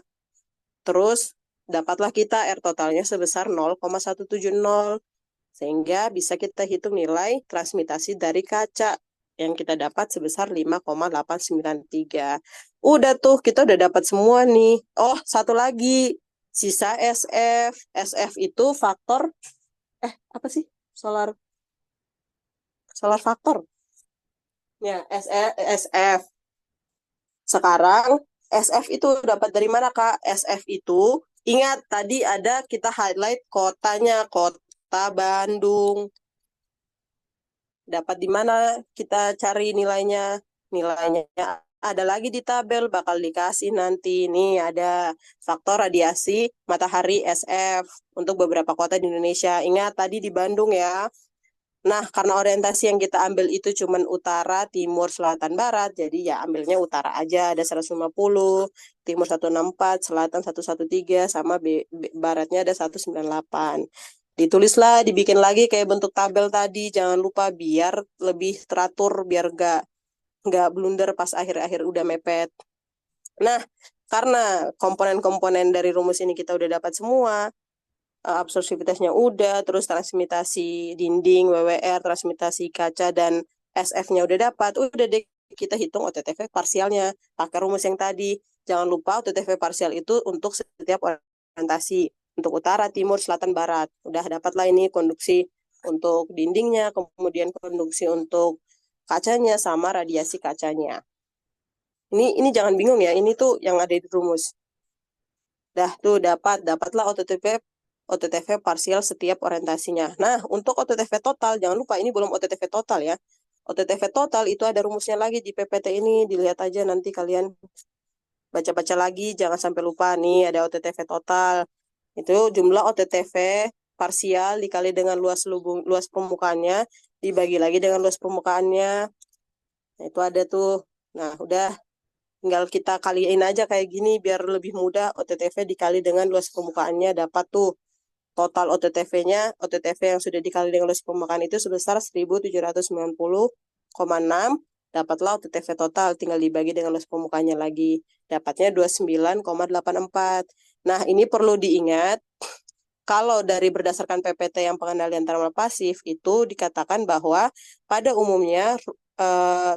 Terus dapatlah kita R totalnya sebesar 0,170. Sehingga bisa kita hitung nilai transmitasi dari kaca yang kita dapat sebesar 5,893. Udah tuh, kita udah dapat semua nih. Oh, satu lagi. Sisa SF. SF itu faktor, apa sih? Solar faktor. Ya, SF. Sekarang SF itu dapat dari mana, Kak? SF itu, ingat tadi ada kita highlight kotanya, Kota Bandung. Dapat di mana kita cari nilainya? Nilainya ada lagi di tabel, bakal dikasih nanti. Nih ada faktor radiasi matahari SF untuk beberapa kota di Indonesia. Ingat tadi di Bandung ya. Nah, karena orientasi yang kita ambil itu cuman utara, timur, selatan, barat, jadi ya ambilnya utara aja, ada 150, timur 164, selatan 113, sama baratnya ada 198. Ditulislah, dibikin lagi kayak bentuk tabel tadi, jangan lupa biar lebih teratur, biar nggak blunder pas akhir-akhir udah mepet. Nah, karena komponen-komponen dari rumus ini kita udah dapat semua, absorpsivitasnya udah, terus transmitasi dinding, WWR, transmitasi kaca, dan SF-nya udah dapat, udah deh kita hitung OTTV parsialnya, pakai rumus yang tadi. Jangan lupa OTTV parsial itu untuk setiap orientasi, untuk utara, timur, selatan, barat. Udah dapatlah ini konduksi untuk dindingnya, kemudian konduksi untuk kacanya, sama radiasi kacanya. Ini jangan bingung ya, ini tuh yang ada di rumus. Dah tuh dapatlah OTTV parsial setiap orientasinya. Nah, untuk OTTV total jangan lupa ini belum OTTV total ya. OTTV total itu ada rumusnya lagi di PPT ini, dilihat aja nanti kalian baca-baca lagi, jangan sampai lupa nih ada OTTV total. Itu jumlah OTTV parsial dikali dengan luas permukaannya dibagi lagi dengan luas permukaannya. Nah, itu ada tuh. Nah, udah tinggal kita kaliin aja kayak gini biar lebih mudah. OTTV dikali dengan luas permukaannya dapat tuh total OTTV yang sudah dikali dengan luas permukaan itu sebesar 1790,6. Dapatlah OTTV total, tinggal dibagi dengan luas permukaannya lagi. Dapatnya 29,84. Nah, ini perlu diingat, kalau dari berdasarkan PPT yang pengendalian thermal pasif itu dikatakan bahwa pada umumnya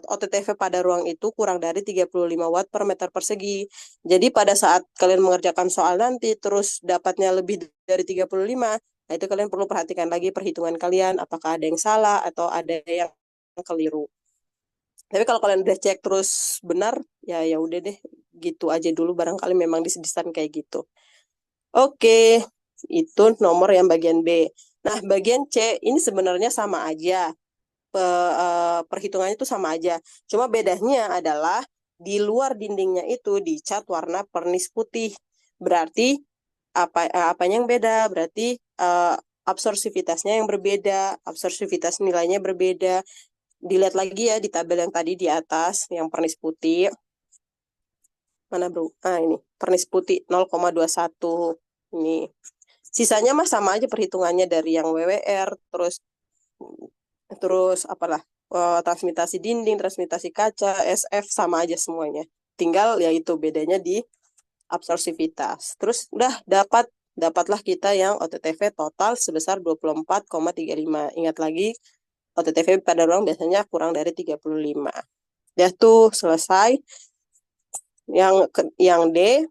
OTTV pada ruang itu kurang dari 35 watt per meter persegi. Jadi pada saat kalian mengerjakan soal nanti terus dapatnya lebih dari 35, nah itu kalian perlu perhatikan lagi perhitungan kalian apakah ada yang salah atau ada yang keliru. Tapi kalau kalian udah cek terus benar, ya ya udah deh gitu aja dulu, barangkali memang disedisan kayak gitu. Oke, itu nomor yang bagian B. Nah, bagian C ini sebenarnya sama aja. Perhitungannya itu sama aja. Cuma bedanya adalah di luar dindingnya itu dicat warna pernis putih. Berarti apanya yang beda? Berarti absorpsivitasnya yang berbeda, absorpsivitas nilainya berbeda. Dilihat lagi ya di tabel yang tadi di atas yang pernis putih. Mana bro? Ini pernis putih 0,21. Ini sisanya mah sama aja perhitungannya dari yang WWR, terus apalah, transmitasi dinding, transmitasi kaca, SF sama aja semuanya. Tinggal yaitu bedanya di absorpsivitas. Terus udah dapatlah kita yang OTTV total sebesar 24,35. Ingat lagi OTTV pada ruang biasanya kurang dari 35. Udah tuh selesai. Yang D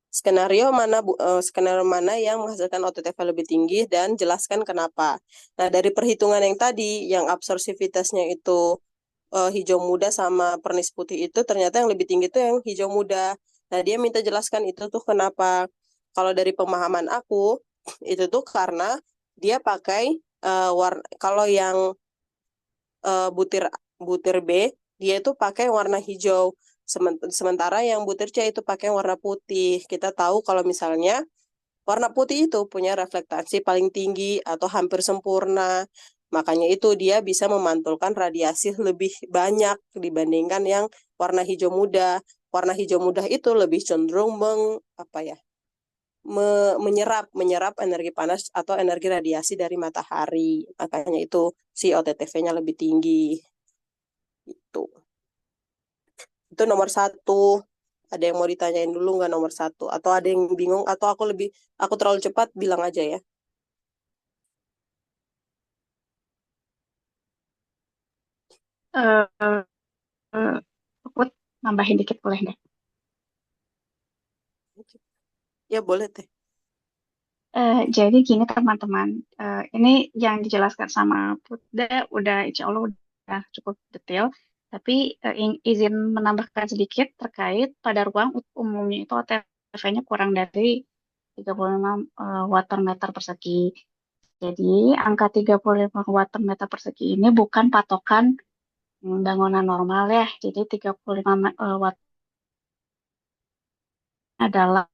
skenario mana yang menghasilkan OTTV lebih tinggi dan jelaskan kenapa. Nah, dari perhitungan yang tadi, yang absorpsivitasnya itu hijau muda sama pernis putih itu ternyata yang lebih tinggi itu yang hijau muda. Nah, dia minta jelaskan itu tuh kenapa. Kalau dari pemahaman aku, itu tuh karena dia pakai warna, kalau yang butir butir B, dia itu pakai warna hijau. Sementara yang butir C itu pakai warna putih. Kita tahu kalau misalnya warna putih itu punya reflektasi paling tinggi atau hampir sempurna. Makanya itu dia bisa memantulkan radiasi lebih banyak dibandingkan yang warna hijau muda. Warna hijau muda itu lebih cenderung menyerap energi panas atau energi radiasi dari matahari. Makanya itu si OTTV-nya lebih tinggi. Itu. Itu nomor satu. Ada yang mau ditanyain dulu nggak nomor satu? Atau ada yang bingung? Atau aku terlalu cepat bilang aja ya. Eh, eh, aku nambahin dikit boleh deh. Ya boleh teh. Jadi gini teman-teman, ini yang dijelaskan sama Puda udah insya Allah udah cukup detail. Tapi izin menambahkan sedikit terkait pada ruang umumnya itu OTV-nya kurang dari 35 watt per meter persegi. Jadi angka 35 watt per meter persegi ini bukan patokan bangunan normal ya. Jadi 35 watt adalah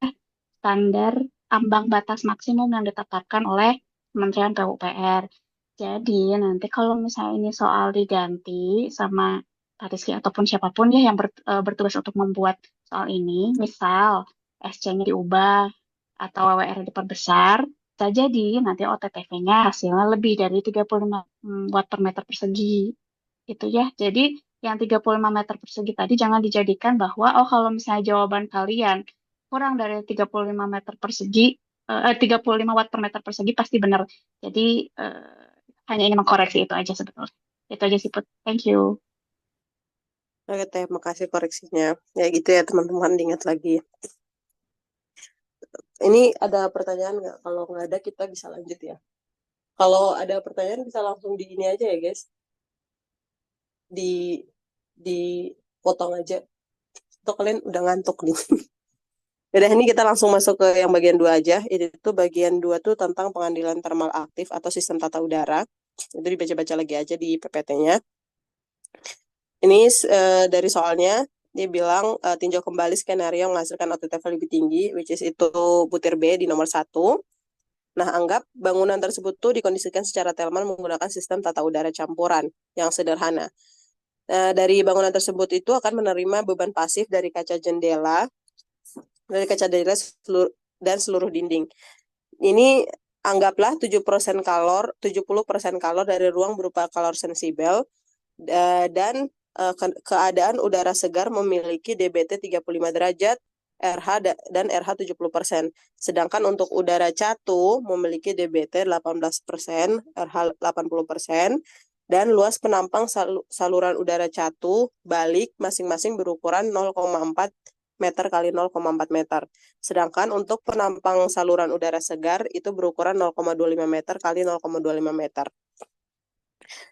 standar ambang batas maksimum yang ditetapkan oleh Kementerian PUPR. Jadi nanti kalau misalnya ini soal diganti sama Pak Rizky ataupun siapapun ya yang bertugas untuk membuat soal ini, misal SC-nya diubah atau WWR diperbesar, bisa jadi nanti OTTV-nya hasilnya lebih dari 35 watt per meter persegi. Itu ya. Jadi yang 35 meter persegi tadi jangan dijadikan bahwa oh kalau misalnya jawaban kalian kurang dari 35 meter persegi 35 watt per meter persegi pasti benar. Jadi hanya ini mengkoreksi itu aja sebetulnya. Itu aja sih Put. Thank you. Oke teh, makasih koreksinya. Ya gitu ya teman-teman, diingat lagi. Ini ada pertanyaan nggak? Kalau nggak ada kita bisa lanjut ya. Kalau ada pertanyaan bisa langsung di ini aja ya guys. Di potong aja. Atau kalian udah ngantuk nih. Udah, ini kita langsung masuk ke yang bagian 2 aja. Itu bagian 2 tuh tentang pengambilan termal aktif atau sistem tata udara. Itu dibaca-baca lagi aja di PPT-nya. Ini dari soalnya, dia bilang tinjau kembali skenario yang menghasilkan OTTV lebih tinggi, which is itu butir B di nomor 1. Nah, anggap bangunan tersebut tuh dikondisikan secara Telman menggunakan sistem tata udara campuran yang sederhana. Dari bangunan tersebut itu akan menerima beban pasif dari kaca jendela, dan seluruh dinding. Ini anggaplah 70% kalor dari ruang berupa kalor sensibel dan keadaan udara segar memiliki DBT 35 derajat, RH dan RH 70%. Sedangkan untuk udara catu memiliki DBT 18%, RH 80%, dan luas penampang saluran udara catu balik masing-masing berukuran 0,4 meter kali 0,4 meter. Sedangkan untuk penampang saluran udara segar itu berukuran 0,25 meter kali 0,25 meter.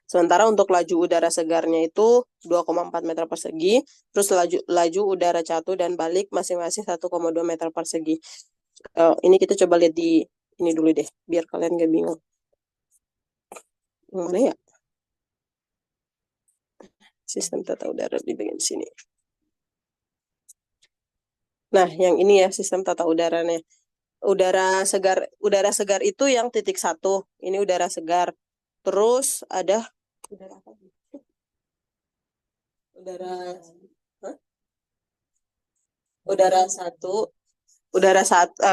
Sementara untuk laju udara segarnya itu 2,4 meter persegi, terus laju udara catu dan balik masing-masing 1,2 meter persegi. Ini kita coba lihat di ini dulu deh, biar kalian gak bingung. Yang mana ya? Sistem tata udara di bagian sini. Nah, yang ini ya sistem tata udaranya. Udara segar itu yang titik 1. Ini udara segar. Terus ada udara apa? Udara Hah? Udara satu,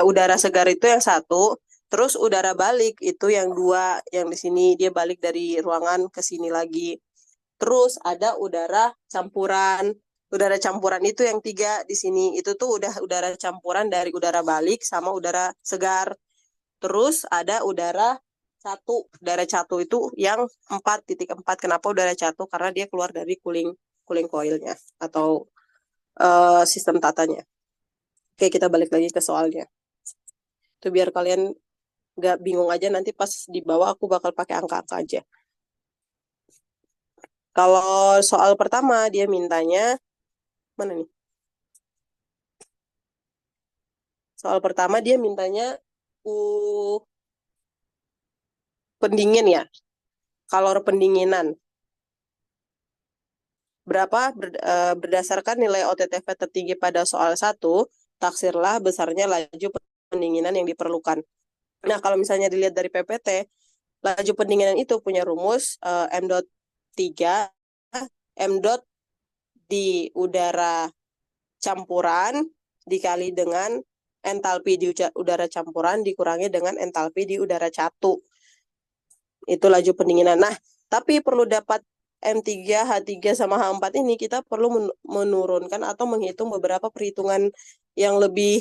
udara segar itu yang 1. Terus udara balik itu yang 2, yang di sini dia balik dari ruangan ke sini lagi. Terus ada udara campuran. Udara campuran itu yang 3 di sini. Itu tuh udah udara campuran dari udara balik sama udara segar. Terus ada udara catu. Udara catu itu yang 4,4. Kenapa udara catu? Karena dia keluar dari cooling coilnya atau sistem tatanya. Oke, kita balik lagi ke soalnya. Itu biar kalian nggak bingung aja, nanti pas di bawah aku bakal pakai angka-angka aja. Kalau soal pertama dia mintanya, mana nih? Soal pertama dia mintanya pendingin ya, kalor pendinginan. Berdasarkan nilai OTTV tertinggi pada soal 1, taksirlah besarnya laju pendinginan yang diperlukan. Nah, kalau misalnya dilihat dari PPT, laju pendinginan itu punya rumus M dot 3, M dot di udara campuran dikali dengan entalpi di udara campuran dikurangi dengan entalpi di udara catu. Itu laju pendinginan. Nah, tapi perlu dapat M3, H3 sama H4 ini kita perlu menurunkan atau menghitung beberapa perhitungan yang lebih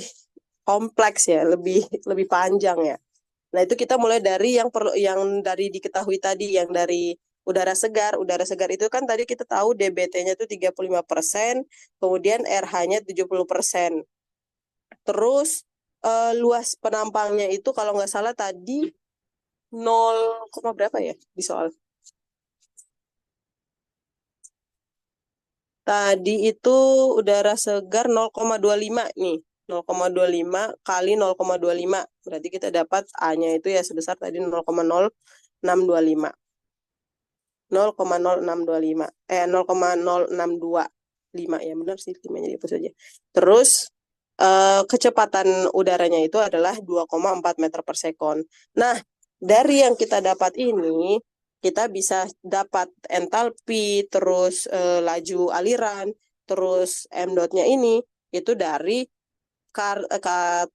kompleks ya, lebih panjang ya. Nah, itu kita mulai dari yang dari diketahui tadi, yang dari udara segar. Udara segar itu kan tadi kita tahu DBT-nya itu 35%, kemudian RH-nya 70%. Terus luas penampangnya itu kalau nggak salah tadi 0, berapa ya di soal? Tadi itu udara segar 0,25 nih. 0,25 kali 0,25. Berarti kita dapat A-nya itu ya sebesar tadi 0,0625. 0,0625. 0,0625 ya, benar sih, 5-nya dihapus saja. Terus kecepatan udaranya itu adalah 2,4 meter per sekon. Nah, dari yang kita dapat ini, kita bisa dapat entalpi, terus laju aliran, terus M dot-nya ini, itu dari karta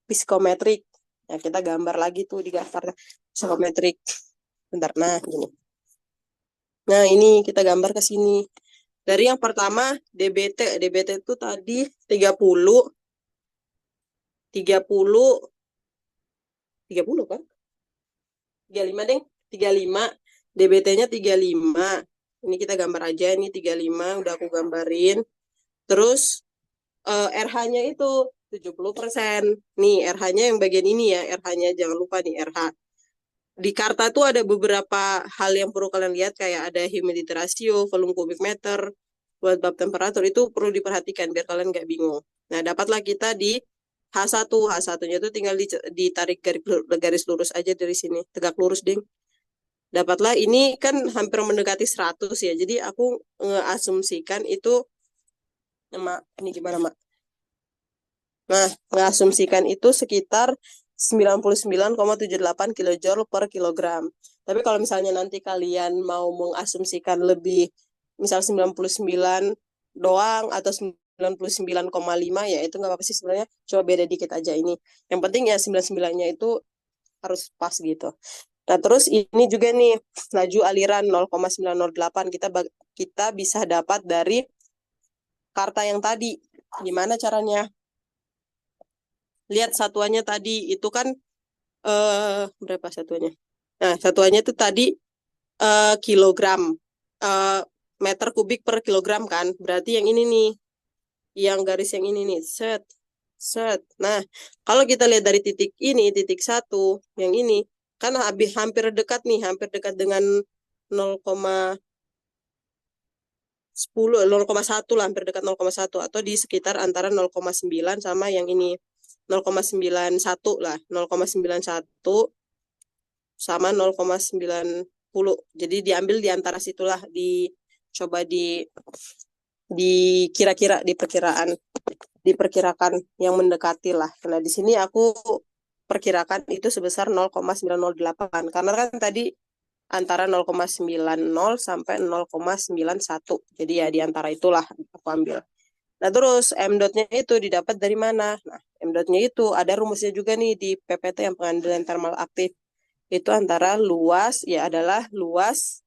psikometrik. Nah, kita gambar lagi tuh di karta psikometrik. Bentar, nah gini. Nah, ini kita gambar ke sini. Dari yang pertama, DBT itu tadi 30 kan? 35 deh, 35. DBT-nya 35. Ini kita gambar aja, ini 35, udah aku gambarin. Terus RH-nya itu 70%. Nih, RH-nya yang bagian ini ya, RH-nya jangan lupa nih, RH. Di karta tuh ada beberapa hal yang perlu kalian lihat, kayak ada humidity ratio, volume kubik meter, buat bab temperatur, itu perlu diperhatikan biar kalian nggak bingung. Nah, dapatlah kita di H1. H1-nya itu tinggal ditarik garis lurus aja dari sini. Tegak lurus, ding. Dapatlah, ini kan hampir mendekati 100 ya. Jadi aku ngeasumsikan itu, Mak, ini gimana, Mak? Nah, mengasumsikan itu sekitar 99,78 kilojoule per kilogram. Tapi kalau misalnya nanti kalian mau mengasumsikan lebih, misal 99 doang atau 99,5, ya itu nggak apa-apa sih sebenarnya. Coba beda dikit aja ini. Yang penting ya 99-nya itu harus pas gitu. Nah, terus ini juga nih, laju aliran 0,908 kita bisa dapat dari karta yang tadi. Gimana caranya? Lihat satuannya tadi itu kan berapa satuannya? Nah, satuannya itu tadi kilogram, meter kubik per kilogram kan. Berarti yang ini nih, yang garis yang ini nih, set, set. Nah, kalau kita lihat dari titik ini, titik 1, yang ini, kan hampir dekat nih, hampir dekat dengan 0,1 lah, hampir dekat 0,1 atau di sekitar antara 0,9 sama yang ini 0,91 lah, 0,91 sama 0,90. Jadi diambil di antara situlah, coba diperkirakan yang mendekati lah. Nah, di sini aku perkirakan itu sebesar 0,908 karena kan tadi antara 0,90 sampai 0,91. Jadi ya di antara itulah aku ambil. Nah, terus M dot-nya itu didapat dari mana? Nah, M dot-nya itu ada rumusnya juga nih di PPT yang pengambilan thermal aktif. Itu antara luas, ya adalah luas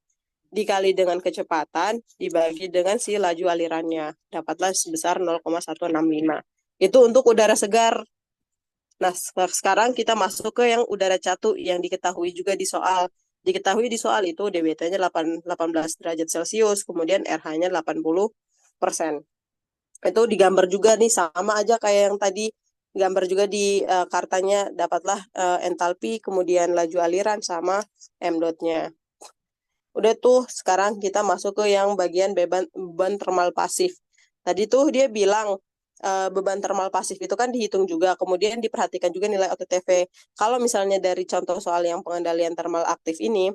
dikali dengan kecepatan dibagi dengan si laju alirannya. Dapatlah sebesar 0,165. Itu untuk udara segar. Nah, sekarang kita masuk ke yang udara catu yang diketahui juga di soal. Diketahui di soal itu DBT-nya 18 derajat Celcius, kemudian RH-nya 80%. Itu digambar juga nih, sama aja kayak yang tadi, gambar juga di kartanya, dapatlah entalpi, kemudian laju aliran sama M dotnya. Udah tuh, sekarang kita masuk ke yang bagian beban termal pasif. Tadi tuh dia bilang beban termal pasif itu kan dihitung juga, kemudian diperhatikan juga nilai OTTV. Kalau misalnya dari contoh soal yang pengendalian termal aktif ini,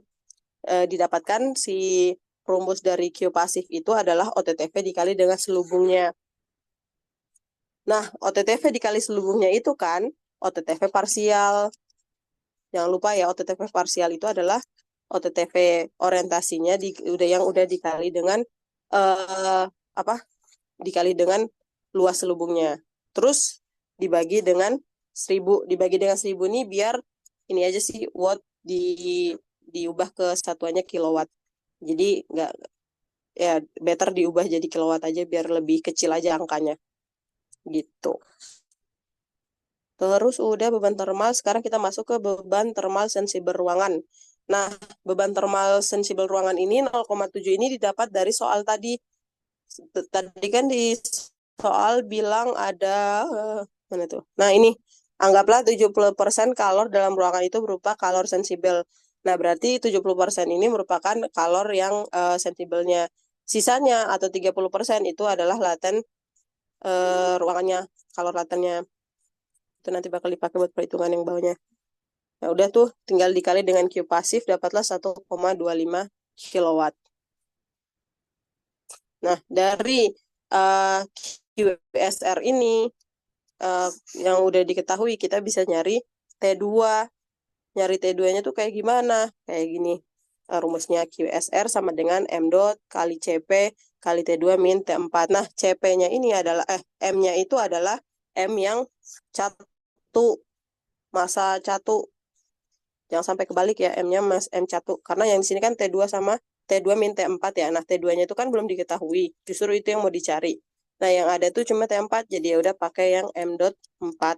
didapatkan si rumus dari Q pasif itu adalah OTTV dikali dengan selubungnya. Nah, OTTV dikali selubungnya itu kan OTTV parsial. Jangan lupa ya, OTTV parsial itu adalah OTTV orientasinya yang udah dikali dengan eh, apa? Dikali dengan luas selubungnya. Terus dibagi dengan 1000. Dibagi dengan 1000 nih biar ini aja sih, watt diubah ke satuannya kilowatt. Jadi nggak, ya better diubah jadi kilowatt aja biar lebih kecil aja angkanya gitu. Terus udah beban termal, sekarang kita masuk ke beban termal sensibel ruangan. Nah, beban termal sensibel ruangan ini 0,7 ini didapat dari soal tadi. Tadi kan di soal bilang ada mana tuh? Nah, ini anggaplah 70% kalor dalam ruangan itu berupa kalor sensibel. Nah, berarti 70% ini merupakan kalor yang sensibelnya. Sisanya atau 30% itu adalah laten ruangannya, kalor latennya. Itu nanti bakal dipakai buat perhitungan yang bawahnya. Nah, udah tuh tinggal dikali dengan Q pasif, dapatlah 1,25 kilowatt. Nah, dari QSR ini yang udah diketahui, kita bisa nyari T2. Nyari T2-nya tuh kayak gimana? Kayak gini. Rumusnya QSR sama dengan M dot kali CP kali T2 min T4. Nah, CP-nya ini adalah, M-nya itu adalah M yang catu, masa catu. Jangan sampai kebalik ya, M-nya mas M catu. Karena yang di sini kan T2 sama T2 min T4 ya. Nah, T2-nya itu kan belum diketahui. Justru itu yang mau dicari. Nah, yang ada tuh cuma T4. Jadi ya udah pakai yang M dot 4.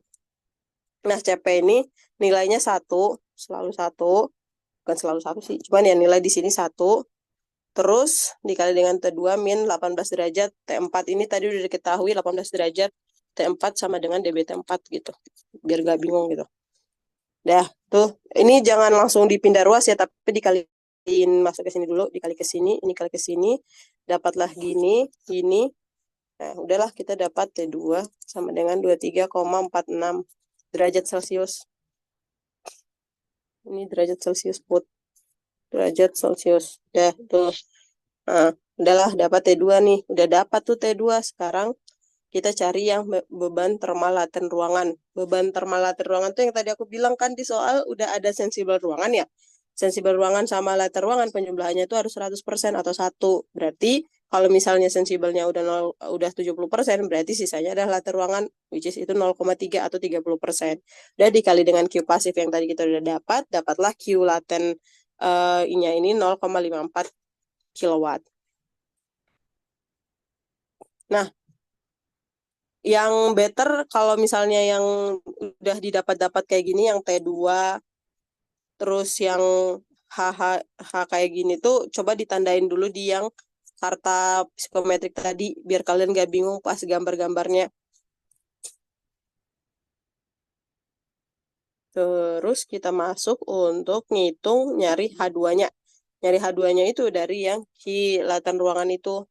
Nah, CP ini nilainya 1, selalu 1. Bukan selalu 1 sih. Cuman ya nilai di sini 1. Terus dikali dengan T2 min 18 derajat. T4 ini tadi udah diketahui 18 derajat. T4 sama dengan dBT4 gitu. Biar gak bingung gitu. Dah, tuh. Ini jangan langsung dipindah ruas ya, tapi dikaliin masuk ke sini dulu, dikali ke sini, ini kali ke sini, dapatlah gini, gini. Nah, udahlah kita dapat T2 sama dengan 23,46 derajat Celcius. Ini derajat Celcius put. Derajat Celcius. Dah, tuh. Nah, udahlah dapat T2 nih. Udah dapat tuh T2. Sekarang kita cari yang beban termal laten ruangan. Beban termal laten ruangan tuh yang tadi aku bilang kan di soal udah ada sensibel ruangan ya. Sensibel ruangan sama laten ruangan penjumlahannya itu harus 100% atau 1. Berarti kalau misalnya sensibelnya udah 70%, berarti sisanya adalah laten ruangan, which is itu 0,3 atau 30%. Udah dikali dengan Q pasif yang tadi kita udah dapat, dapatlah Q laten I-nya ini 0,54 kilowatt. Nah, yang better kalau misalnya yang udah didapat-dapat kayak gini, yang T2, terus yang H kayak gini tuh coba ditandain dulu di yang karta psikometrik tadi, biar kalian gak bingung pas gambar-gambarnya. Terus kita masuk untuk ngitung nyari H2-nya. Nyari H2-nya itu dari yang kilatan ruangan itu.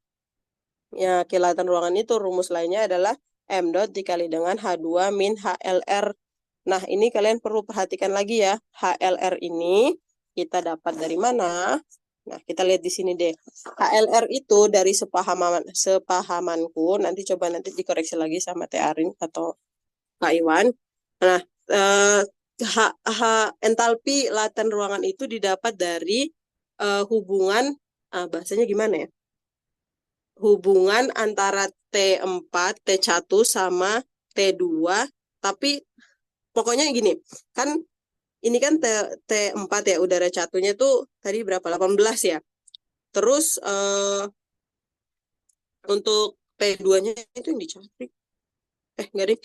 Ya, kilatan ruangan itu rumus lainnya adalah M dot dikali dengan H2 min HLR. Nah, ini kalian perlu perhatikan lagi ya. HLR ini kita dapat dari mana? Nah, kita lihat di sini deh. HLR itu dari sepahamanku, nanti dikoreksi lagi sama Teh Arin atau Kak Iwan. Nah, eh, entalpi laten ruangan itu didapat dari hubungan, bahasanya gimana ya? Hubungan antara T4, T1 sama T2, tapi pokoknya gini, kan ini kan T4 ya, udara catunya tuh tadi berapa? 18 ya. Terus untuk T2-nya itu yang dicari. Enggak deh.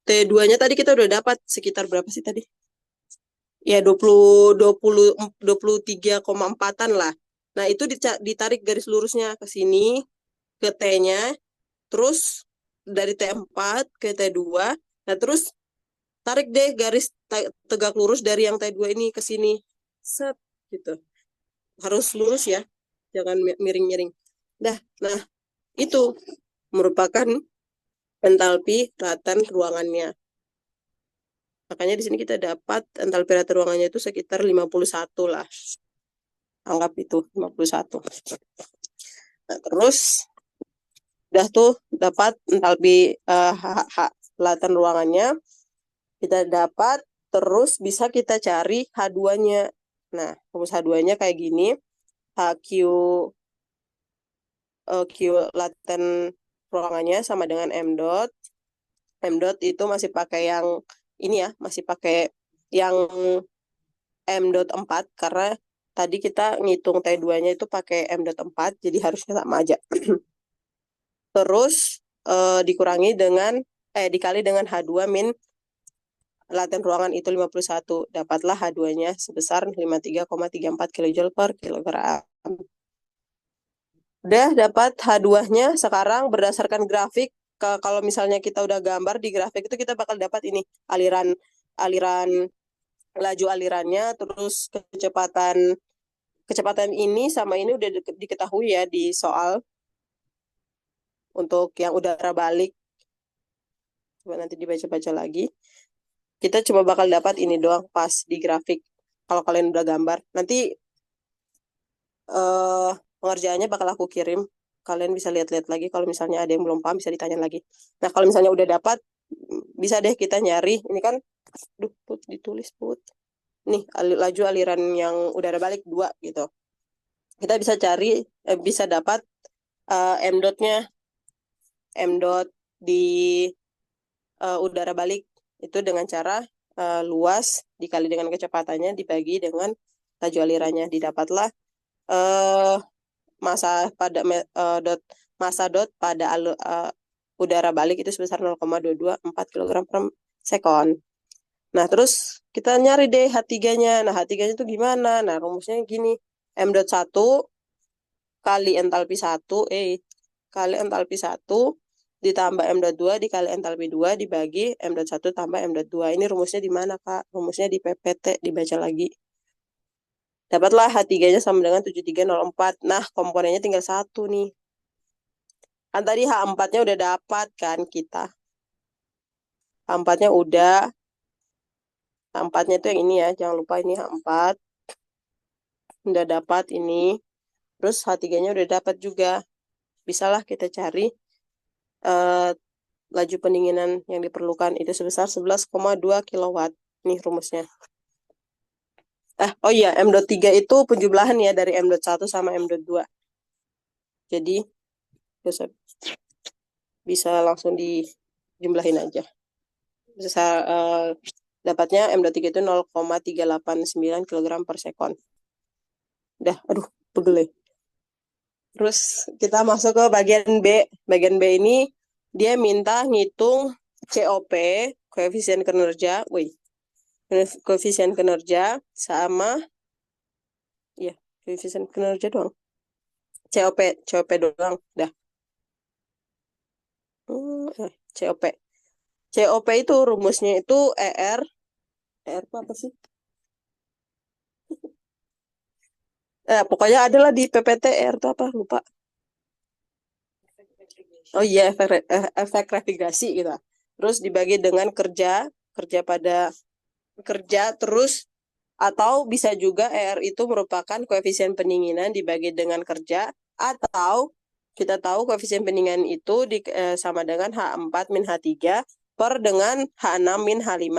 T2-nya tadi kita udah dapat sekitar berapa sih tadi? Ya 23,4-an lah. Nah, itu ditarik garis lurusnya ke sini, ke T-nya, terus dari T4 ke T2. Nah, terus tarik deh garis tegak lurus dari yang T2 ini ke sini. Set, gitu. Harus lurus ya, jangan miring-miring. Nah, itu merupakan entalpi laten ruangannya. Makanya di sini kita dapat entalpi laten ruangannya itu sekitar 51 lah. Anggap itu 51. Nah, terus udah tuh dapat entalpi laten ruangannya. Kita dapat, terus bisa kita cari H2-nya. Nah, rumus H2-nya kayak gini. HQ Q laten ruangannya sama dengan M dot. M dot itu masih pakai yang ini ya, masih pakai yang M dot 4 karena tadi kita ngitung T2-nya itu pakai M dot 4, jadi harusnya sama aja. Terus dikali dengan H2 min laten ruangan itu 51. Dapatlah H2-nya sebesar 53,34 kJ per kilogram. Udah dapat H2-nya, sekarang berdasarkan grafik, kalau misalnya kita udah gambar di grafik itu kita bakal dapat ini aliran laju alirannya, terus kecepatan ini sama ini udah diketahui ya di soal untuk yang udara balik. Coba nanti dibaca-baca lagi. Kita cuma bakal dapat ini doang pas di grafik. Kalau kalian udah gambar, nanti pengerjaannya bakal aku kirim. Kalian bisa lihat-lihat lagi. Kalau misalnya ada yang belum paham bisa ditanya lagi. Nah, kalau misalnya udah dapat, bisa deh kita nyari. Ini kan, ditulis put. Nih, laju aliran yang udara balik 2 gitu. Kita bisa cari, bisa dapat M dot-nya. M dot di udara balik itu dengan cara luas dikali dengan kecepatannya dibagi dengan laju alirannya, didapatlah masa dot pada udara balik itu sebesar 0,224 kg per sekon. Nah, terus kita nyari deh H3-nya. Nah, H3-nya itu gimana? Nah, rumusnya gini. M dot 1 kali entalpi 1 kali entalpi 1 ditambah M dot 2 dikali entalpi 2 dibagi M dot 1 tambah M dot 2. Ini rumusnya di mana, Kak? Rumusnya di PPT, dibaca lagi. Dapatlah H3-nya sama dengan 7304. Nah, komponennya tinggal 1 nih. Kan tadi H4-nya udah dapat kan kita. H4-nya udah. H4-nya itu yang ini ya, jangan lupa ini H4. Udah dapat ini. Terus H3-nya udah dapat juga. Bisalah kita cari laju pendinginan yang diperlukan itu sebesar 11,2 kW. Nih rumusnya. Oh iya, M dot 3 itu penjumlahan ya dari M dot 1 sama M dot 2. Jadi bisa langsung dijumlahin aja. Bisa dapatnya M dot 3 itu 0,389 kg per sekon. Udah, aduh, pegel ya. Terus kita masuk ke bagian B. Bagian B ini dia minta ngitung COP, koefisien kinerja, koefisien kinerja sama ya, koefisien kinerja doang. COP doang, dah. COP. COP itu rumusnya itu ER itu apa sih? Pokoknya adalah di PPT ER itu apa? Lupa. Oh iya, efek refleksi gitu. Terus dibagi dengan kerja pada kerja terus, atau bisa juga ER itu merupakan koefisien pendinginan dibagi dengan kerja, atau kita tahu koefisien pendinginan itu sama dengan H4 min H3 per dengan H6 min H5.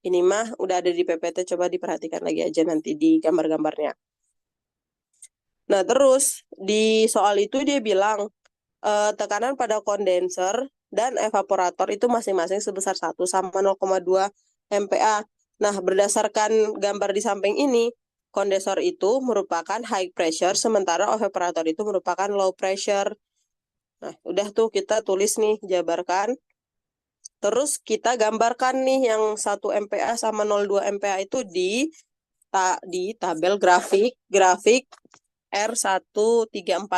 Ini mah udah ada di PPT, coba diperhatikan lagi aja nanti di gambar-gambarnya. Nah, terus di soal itu dia bilang tekanan pada kondenser dan evaporator itu masing-masing sebesar 1 sama 0,2 MPa. Nah, berdasarkan gambar di samping ini, kondensor itu merupakan high pressure, sementara evaporator itu merupakan low pressure. Nah, udah tuh kita tulis nih, jabarkan. Terus kita gambarkan nih yang 1 MPa sama 0,2 MPa itu di tabel grafik R134.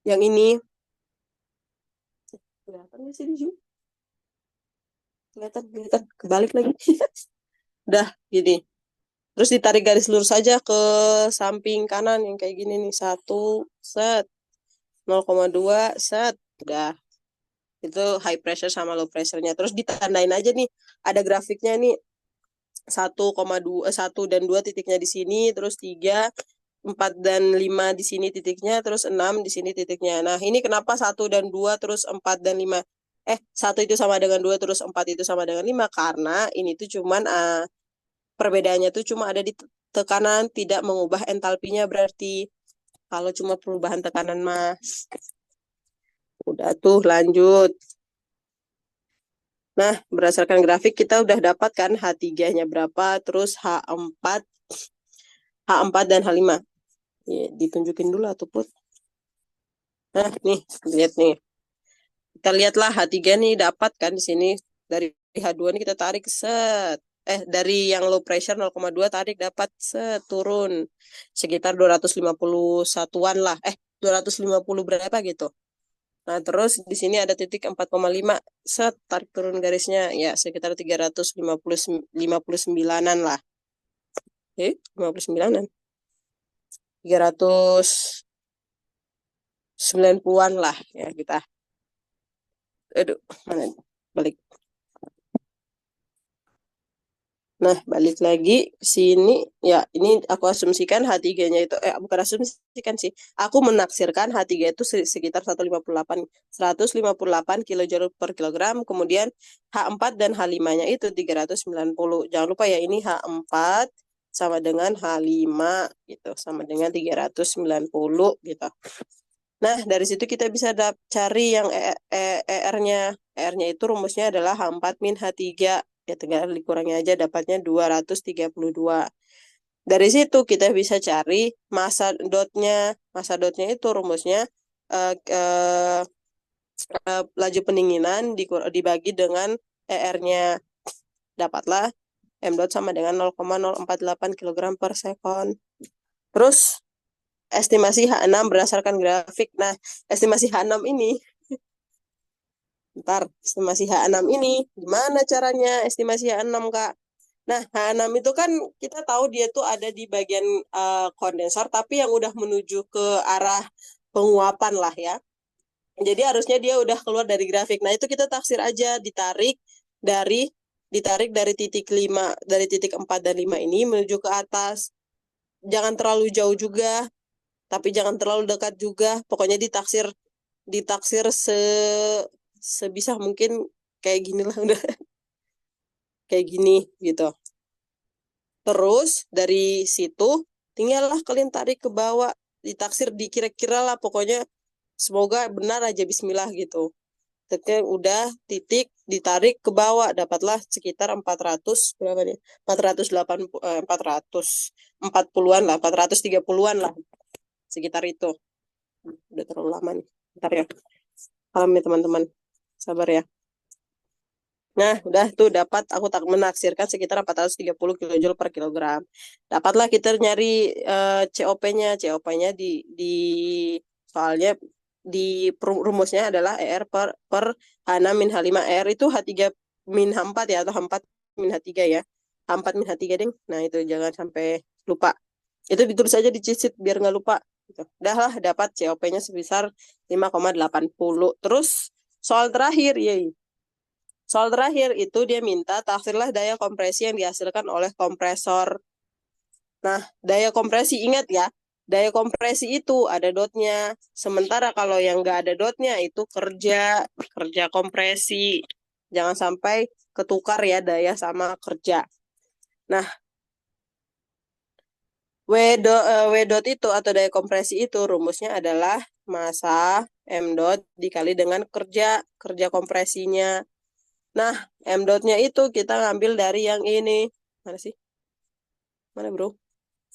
Yang ini. Kelihatan nggak sih di sini? Kelihatan. Kebalik lagi. Udah, gini. Terus ditarik garis lurus saja ke samping kanan yang kayak gini nih. 1, set. 0,2, set. Udah. Itu high pressure sama low pressure-nya. Terus ditandain aja nih. Ada grafiknya nih. 1,2, 1 dan 2 titiknya di sini. Terus 3, 4 dan 5 di sini titiknya. Terus 6 di sini titiknya. Nah, ini kenapa 1 dan 2 terus 4 dan 5? 1 itu sama dengan 2 terus 4 itu sama dengan 5. Karena ini tuh cuman perbedaannya tuh cuma ada di tekanan, tidak mengubah entalpinya berarti. Kalau cuma perubahan tekanan mah. Udah tuh lanjut. Nah, berdasarkan grafik kita udah dapat kan H3-nya berapa, terus H4 dan H5. Ya, ditunjukin dulu atau Put. Nah, nih, lihat nih. Kita lihatlah H3 nih dapat kan di sini. Dari H2 nih kita tarik set. Dari yang low pressure 0,2 tarik dapat set turun sekitar 250 satuan lah. 250 berapa gitu. Nah, terus di sini ada titik 4,5 set tarik turun garisnya ya sekitar 359-an lah. 59-an. 390-an lah ya kita. Aduh, mana balik. Nah, balik lagi ke sini. Ya, ini aku asumsikan H3-nya itu, bukan asumsikan sih. Aku menaksirkan H3 itu sekitar 158 kilojoule per kilogram. Kemudian H4 dan H5-nya itu 390. Jangan lupa ya, ini H4 sama dengan H5 gitu. Sama dengan 390 gitu. Nah, dari situ kita bisa cari yang ER-nya. ER-nya itu rumusnya adalah H4 min H3. Ya, tinggal dikurangi aja dapatnya 232. Dari situ kita bisa cari masa dotnya. Masa dotnya itu rumusnya eh, eh, laju pendinginan dibagi dengan ER-nya. Dapatlah M dot sama dengan 0,048 kg per sekon. Terus estimasi H6 berdasarkan grafik. Nah, estimasi H6 ini, estimasi H6 ini, gimana caranya estimasi H6, Kak? Nah, H6 itu kan kita tahu dia tuh ada di bagian kondensor, tapi yang udah menuju ke arah penguapan lah ya. Jadi harusnya dia udah keluar dari grafik. Nah, itu kita taksir aja, ditarik dari titik 5, dari titik 4 dan 5 ini menuju ke atas. Jangan terlalu jauh juga, tapi jangan terlalu dekat juga. Pokoknya ditaksir sebisa mungkin kayak gini lah udah. Kayak gini gitu. Terus dari situ tinggallah kalian tarik ke bawah, ditaksir dikira-kira lah pokoknya semoga benar aja bismillah gitu. Ketika udah titik ditarik ke bawah dapatlah sekitar 400 berapa nih? 408 440-an lah, 430-an lah. Sekitar itu. Udah terlalu lama nih. Bentar ya. Paham ya teman-teman. Sabar ya. Nah, udah tuh dapat aku tak menaksirkan sekitar 430 kilojoule per kilogram. Dapatlah kita nyari COP-nya. COP-nya di soalnya di rumusnya adalah ER per H6 min H5. ER itu H3 min H4 ya atau H4 min H3 ya. H4 min H3 ding. Nah, itu jangan sampai lupa. Itu ditulis aja di cheat sheet biar nggak lupa. Gitu. Udah lah dapat COP-nya sebesar 5,80. Terus soal terakhir, yey. Soal terakhir itu dia minta taksirlah daya kompresi yang dihasilkan oleh kompresor. Nah, daya kompresi ingat ya, daya kompresi itu ada dotnya. Sementara kalau yang nggak ada dotnya itu kerja kompresi. Jangan sampai ketukar ya daya sama kerja. Nah, W dot itu atau daya kompresi itu rumusnya adalah massa M dot dikali dengan kerja kompresinya. Nah, M dotnya itu kita ngambil dari yang ini. Mana sih? Mana bro?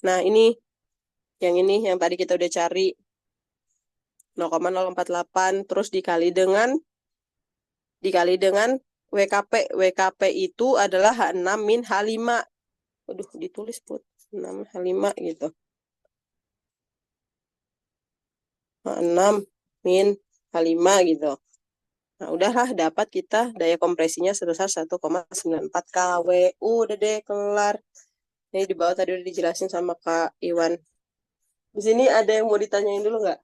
Nah, yang yang tadi kita udah cari. 0,048 terus dikali dengan WKP. WKP itu adalah H6 min H5. Aduh, ditulis Put. 6 H5 gitu. H6 min H5 gitu. Nah, udahlah dapat kita daya kompresinya sebesar 1,94 kW. Udah deh kelar. Ini di bawah tadi udah dijelasin sama Kak Iwan. Di sini ada yang mau ditanyain dulu nggak?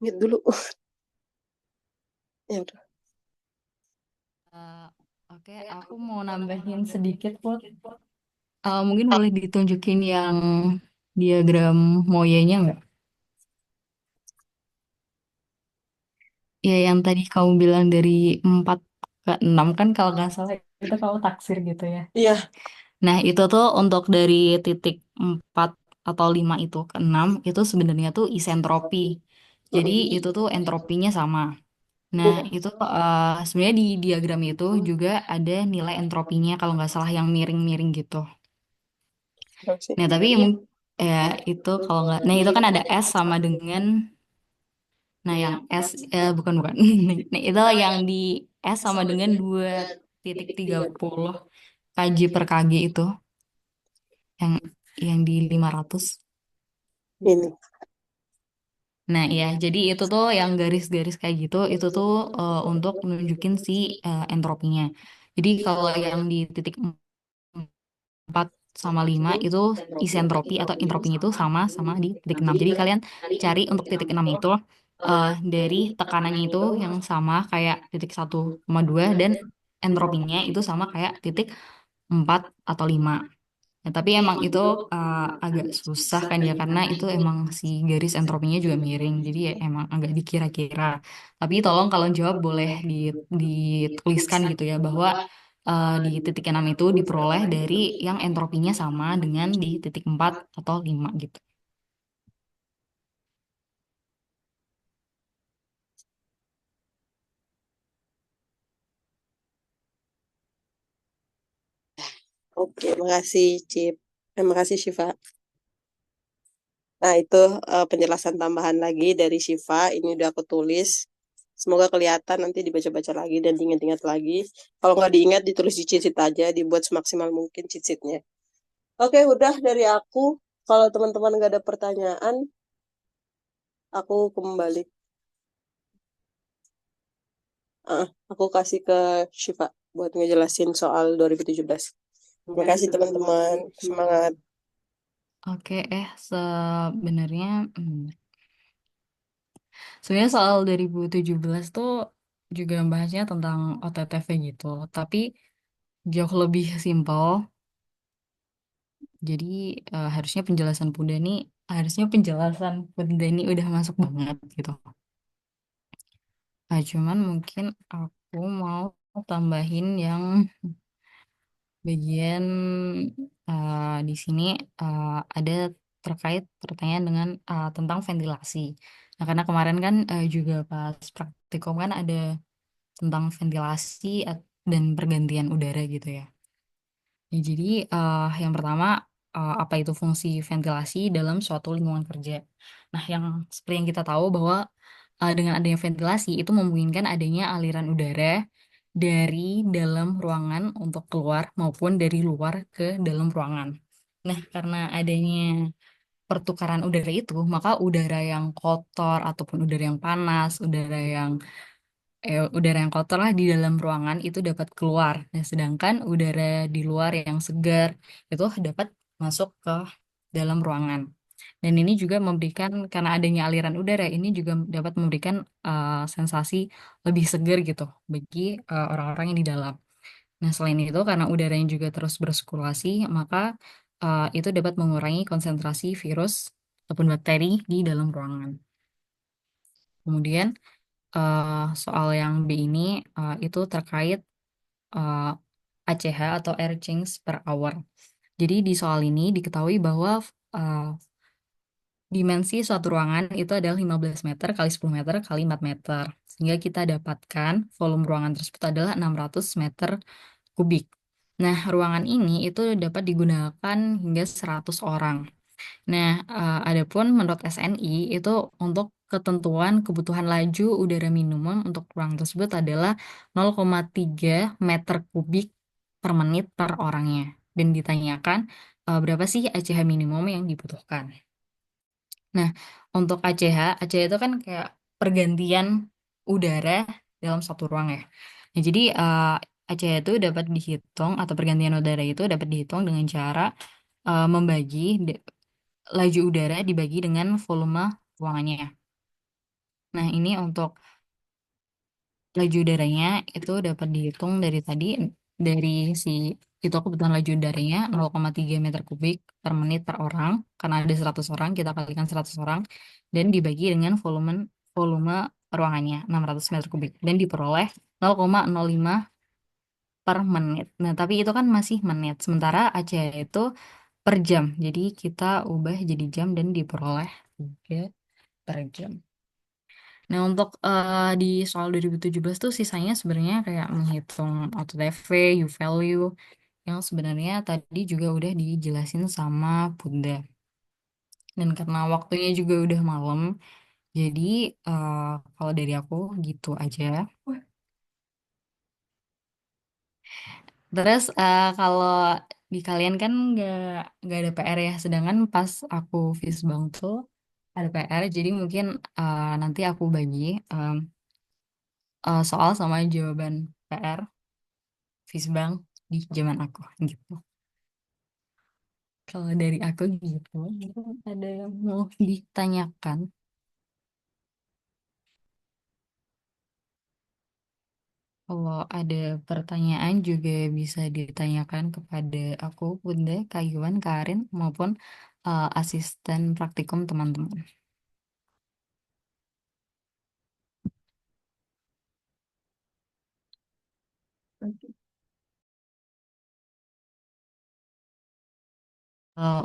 Mute dulu. Ya udah. Eh, Oke, aku mau nambahin sedikit, Put. Mungkin boleh ditunjukin yang diagram Moyenya nggak? Ya, yang tadi kamu bilang dari 4 ke 6 kan kalau nggak salah itu kamu taksir gitu ya. Iya. Nah, itu tuh untuk dari titik 4 atau 5 itu ke 6 itu sebenarnya tuh isentropi. Jadi itu tuh entropinya sama. Nah, itu sebenarnya di diagram itu juga ada nilai entropinya kalau nggak salah yang miring-miring gitu. Berapa sih? Nah, tapi ya itu kalau nggak, nah itu kan ada S sama dengan, nah yang S bukan bukan, nah itu yang di S sama dengan 2,30 kg per kg itu, yang di 500. Ini. Nah, ya, jadi itu tuh yang garis-garis kayak gitu, itu tuh untuk nunjukin si entropinya. Jadi kalau yang di titik 4 sama 5 itu isentropi atau entropinya itu sama sama di titik 6. Jadi kalian cari untuk titik 6 itu dari tekanannya itu yang sama kayak titik 1,2 dan entropinya itu sama kayak titik 4 atau 5. Nah, tapi emang itu agak susah kan ya karena itu emang si garis entropinya juga miring. Jadi ya emang agak dikira-kira. Tapi tolong kalau jawab boleh dituliskan gitu ya bahwa di titik 6 itu diperoleh dari yang entropinya sama dengan di titik 4 atau 5 gitu. Oke, makasih Cip. Terima kasih Syifa. Nah, itu penjelasan tambahan lagi dari Syifa. Ini udah aku tulis. Semoga kelihatan nanti dibaca-baca lagi dan diingat-ingat lagi. Kalau nggak diingat, ditulis di cheat sheet aja, dibuat semaksimal mungkin cheat sheet-nya. Oke, udah dari aku. Kalau teman-teman nggak ada pertanyaan, aku kembali. Aku kasih ke Syifa buat ngejelasin soal 2017. Terima kasih teman-teman. Semangat. Oke, sebenarnya sebenarnya soal 2017 tuh juga bahasnya tentang OTTV gitu, tapi jauh lebih simpel. Jadi harusnya penjelasan Bunda ini udah masuk banget gitu. Nah, cuman mungkin aku mau tambahin yang bagian di sini ada terkait pertanyaan dengan tentang ventilasi. Nah, karena kemarin kan juga pas praktikum kan ada tentang ventilasi dan pergantian udara gitu ya. Ya, jadi yang pertama apa itu fungsi ventilasi dalam suatu lingkungan kerja. Nah, yang seperti yang kita tahu bahwa dengan adanya ventilasi itu memungkinkan adanya aliran udara dari dalam ruangan untuk keluar maupun dari luar ke dalam ruangan. Nah, karena adanya pertukaran udara itu, maka udara yang kotor ataupun udara yang panas, udara yang kotor lah di dalam ruangan itu dapat keluar. Nah, sedangkan udara di luar yang segar itu dapat masuk ke dalam ruangan. Dan ini juga memberikan, karena adanya aliran udara, ini juga dapat memberikan sensasi lebih segar gitu bagi orang-orang yang di dalam. Nah, selain itu, karena udaranya juga terus bersirkulasi, maka itu dapat mengurangi konsentrasi virus ataupun bakteri di dalam ruangan. Kemudian, soal yang B ini itu terkait uh, ACH atau air change per hour. Jadi di soal ini diketahui bahwa uh, dimensi suatu ruangan itu adalah 15 meter kali 10 meter kali 4 meter. Sehingga kita dapatkan volume ruangan tersebut adalah 600 meter kubik. Nah, ruangan ini itu dapat digunakan hingga 100 orang. Nah, adapun menurut SNI itu untuk ketentuan kebutuhan laju udara minimum untuk ruang tersebut adalah 0,3 meter kubik per menit per orangnya. Dan ditanyakan berapa sih ACH minimum yang dibutuhkan. Nah, untuk ACH itu kan kayak pergantian udara dalam satu ruang ya. Nah, jadi ACH itu dapat dihitung atau pergantian udara itu dapat dihitung dengan cara membagi laju udara dibagi dengan volume ruangannya. Nah, ini untuk laju udaranya itu dapat dihitung dari tadi dari si itu kebetulan laju udaranya 0,3 meter kubik per menit per orang karena ada 100 orang kita kalikan 100 orang dan dibagi dengan volume ruangannya 600 meter kubik dan diperoleh 0,05 per menit. Nah, tapi itu kan masih menit. Sementara Aceh itu per jam. Jadi kita ubah jadi jam dan diperoleh 3 per jam. Nah, untuk di soal 2017 tuh sisanya sebenarnya kayak menghitung auto TV, U value, yang sebenarnya tadi juga udah dijelasin sama Bunda. Dan karena waktunya juga udah malam, jadi eh, kalau dari aku gitu aja. Terus kalau di kalian kan nggak ada PR ya, sedangkan pas aku Fisbang tuh ada PR, jadi mungkin nanti aku bagi em, soal sama jawaban PR Fisbang di zaman aku gitu. Kalau dari aku gitu, ada yang mau ditanyakan? Kalau ada pertanyaan juga bisa ditanyakan kepada aku, Bunda, Kak Yuan, Karin, maupun asisten praktikum teman-teman.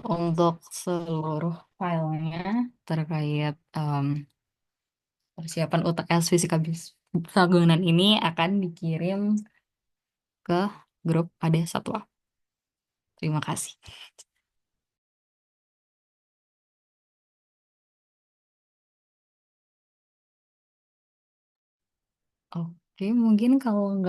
Untuk seluruh filenya terkait persiapan UTS Fisika Bangunan ini akan dikirim ke grup pada Satwa. Terima kasih. Oke, mungkin kalau nggak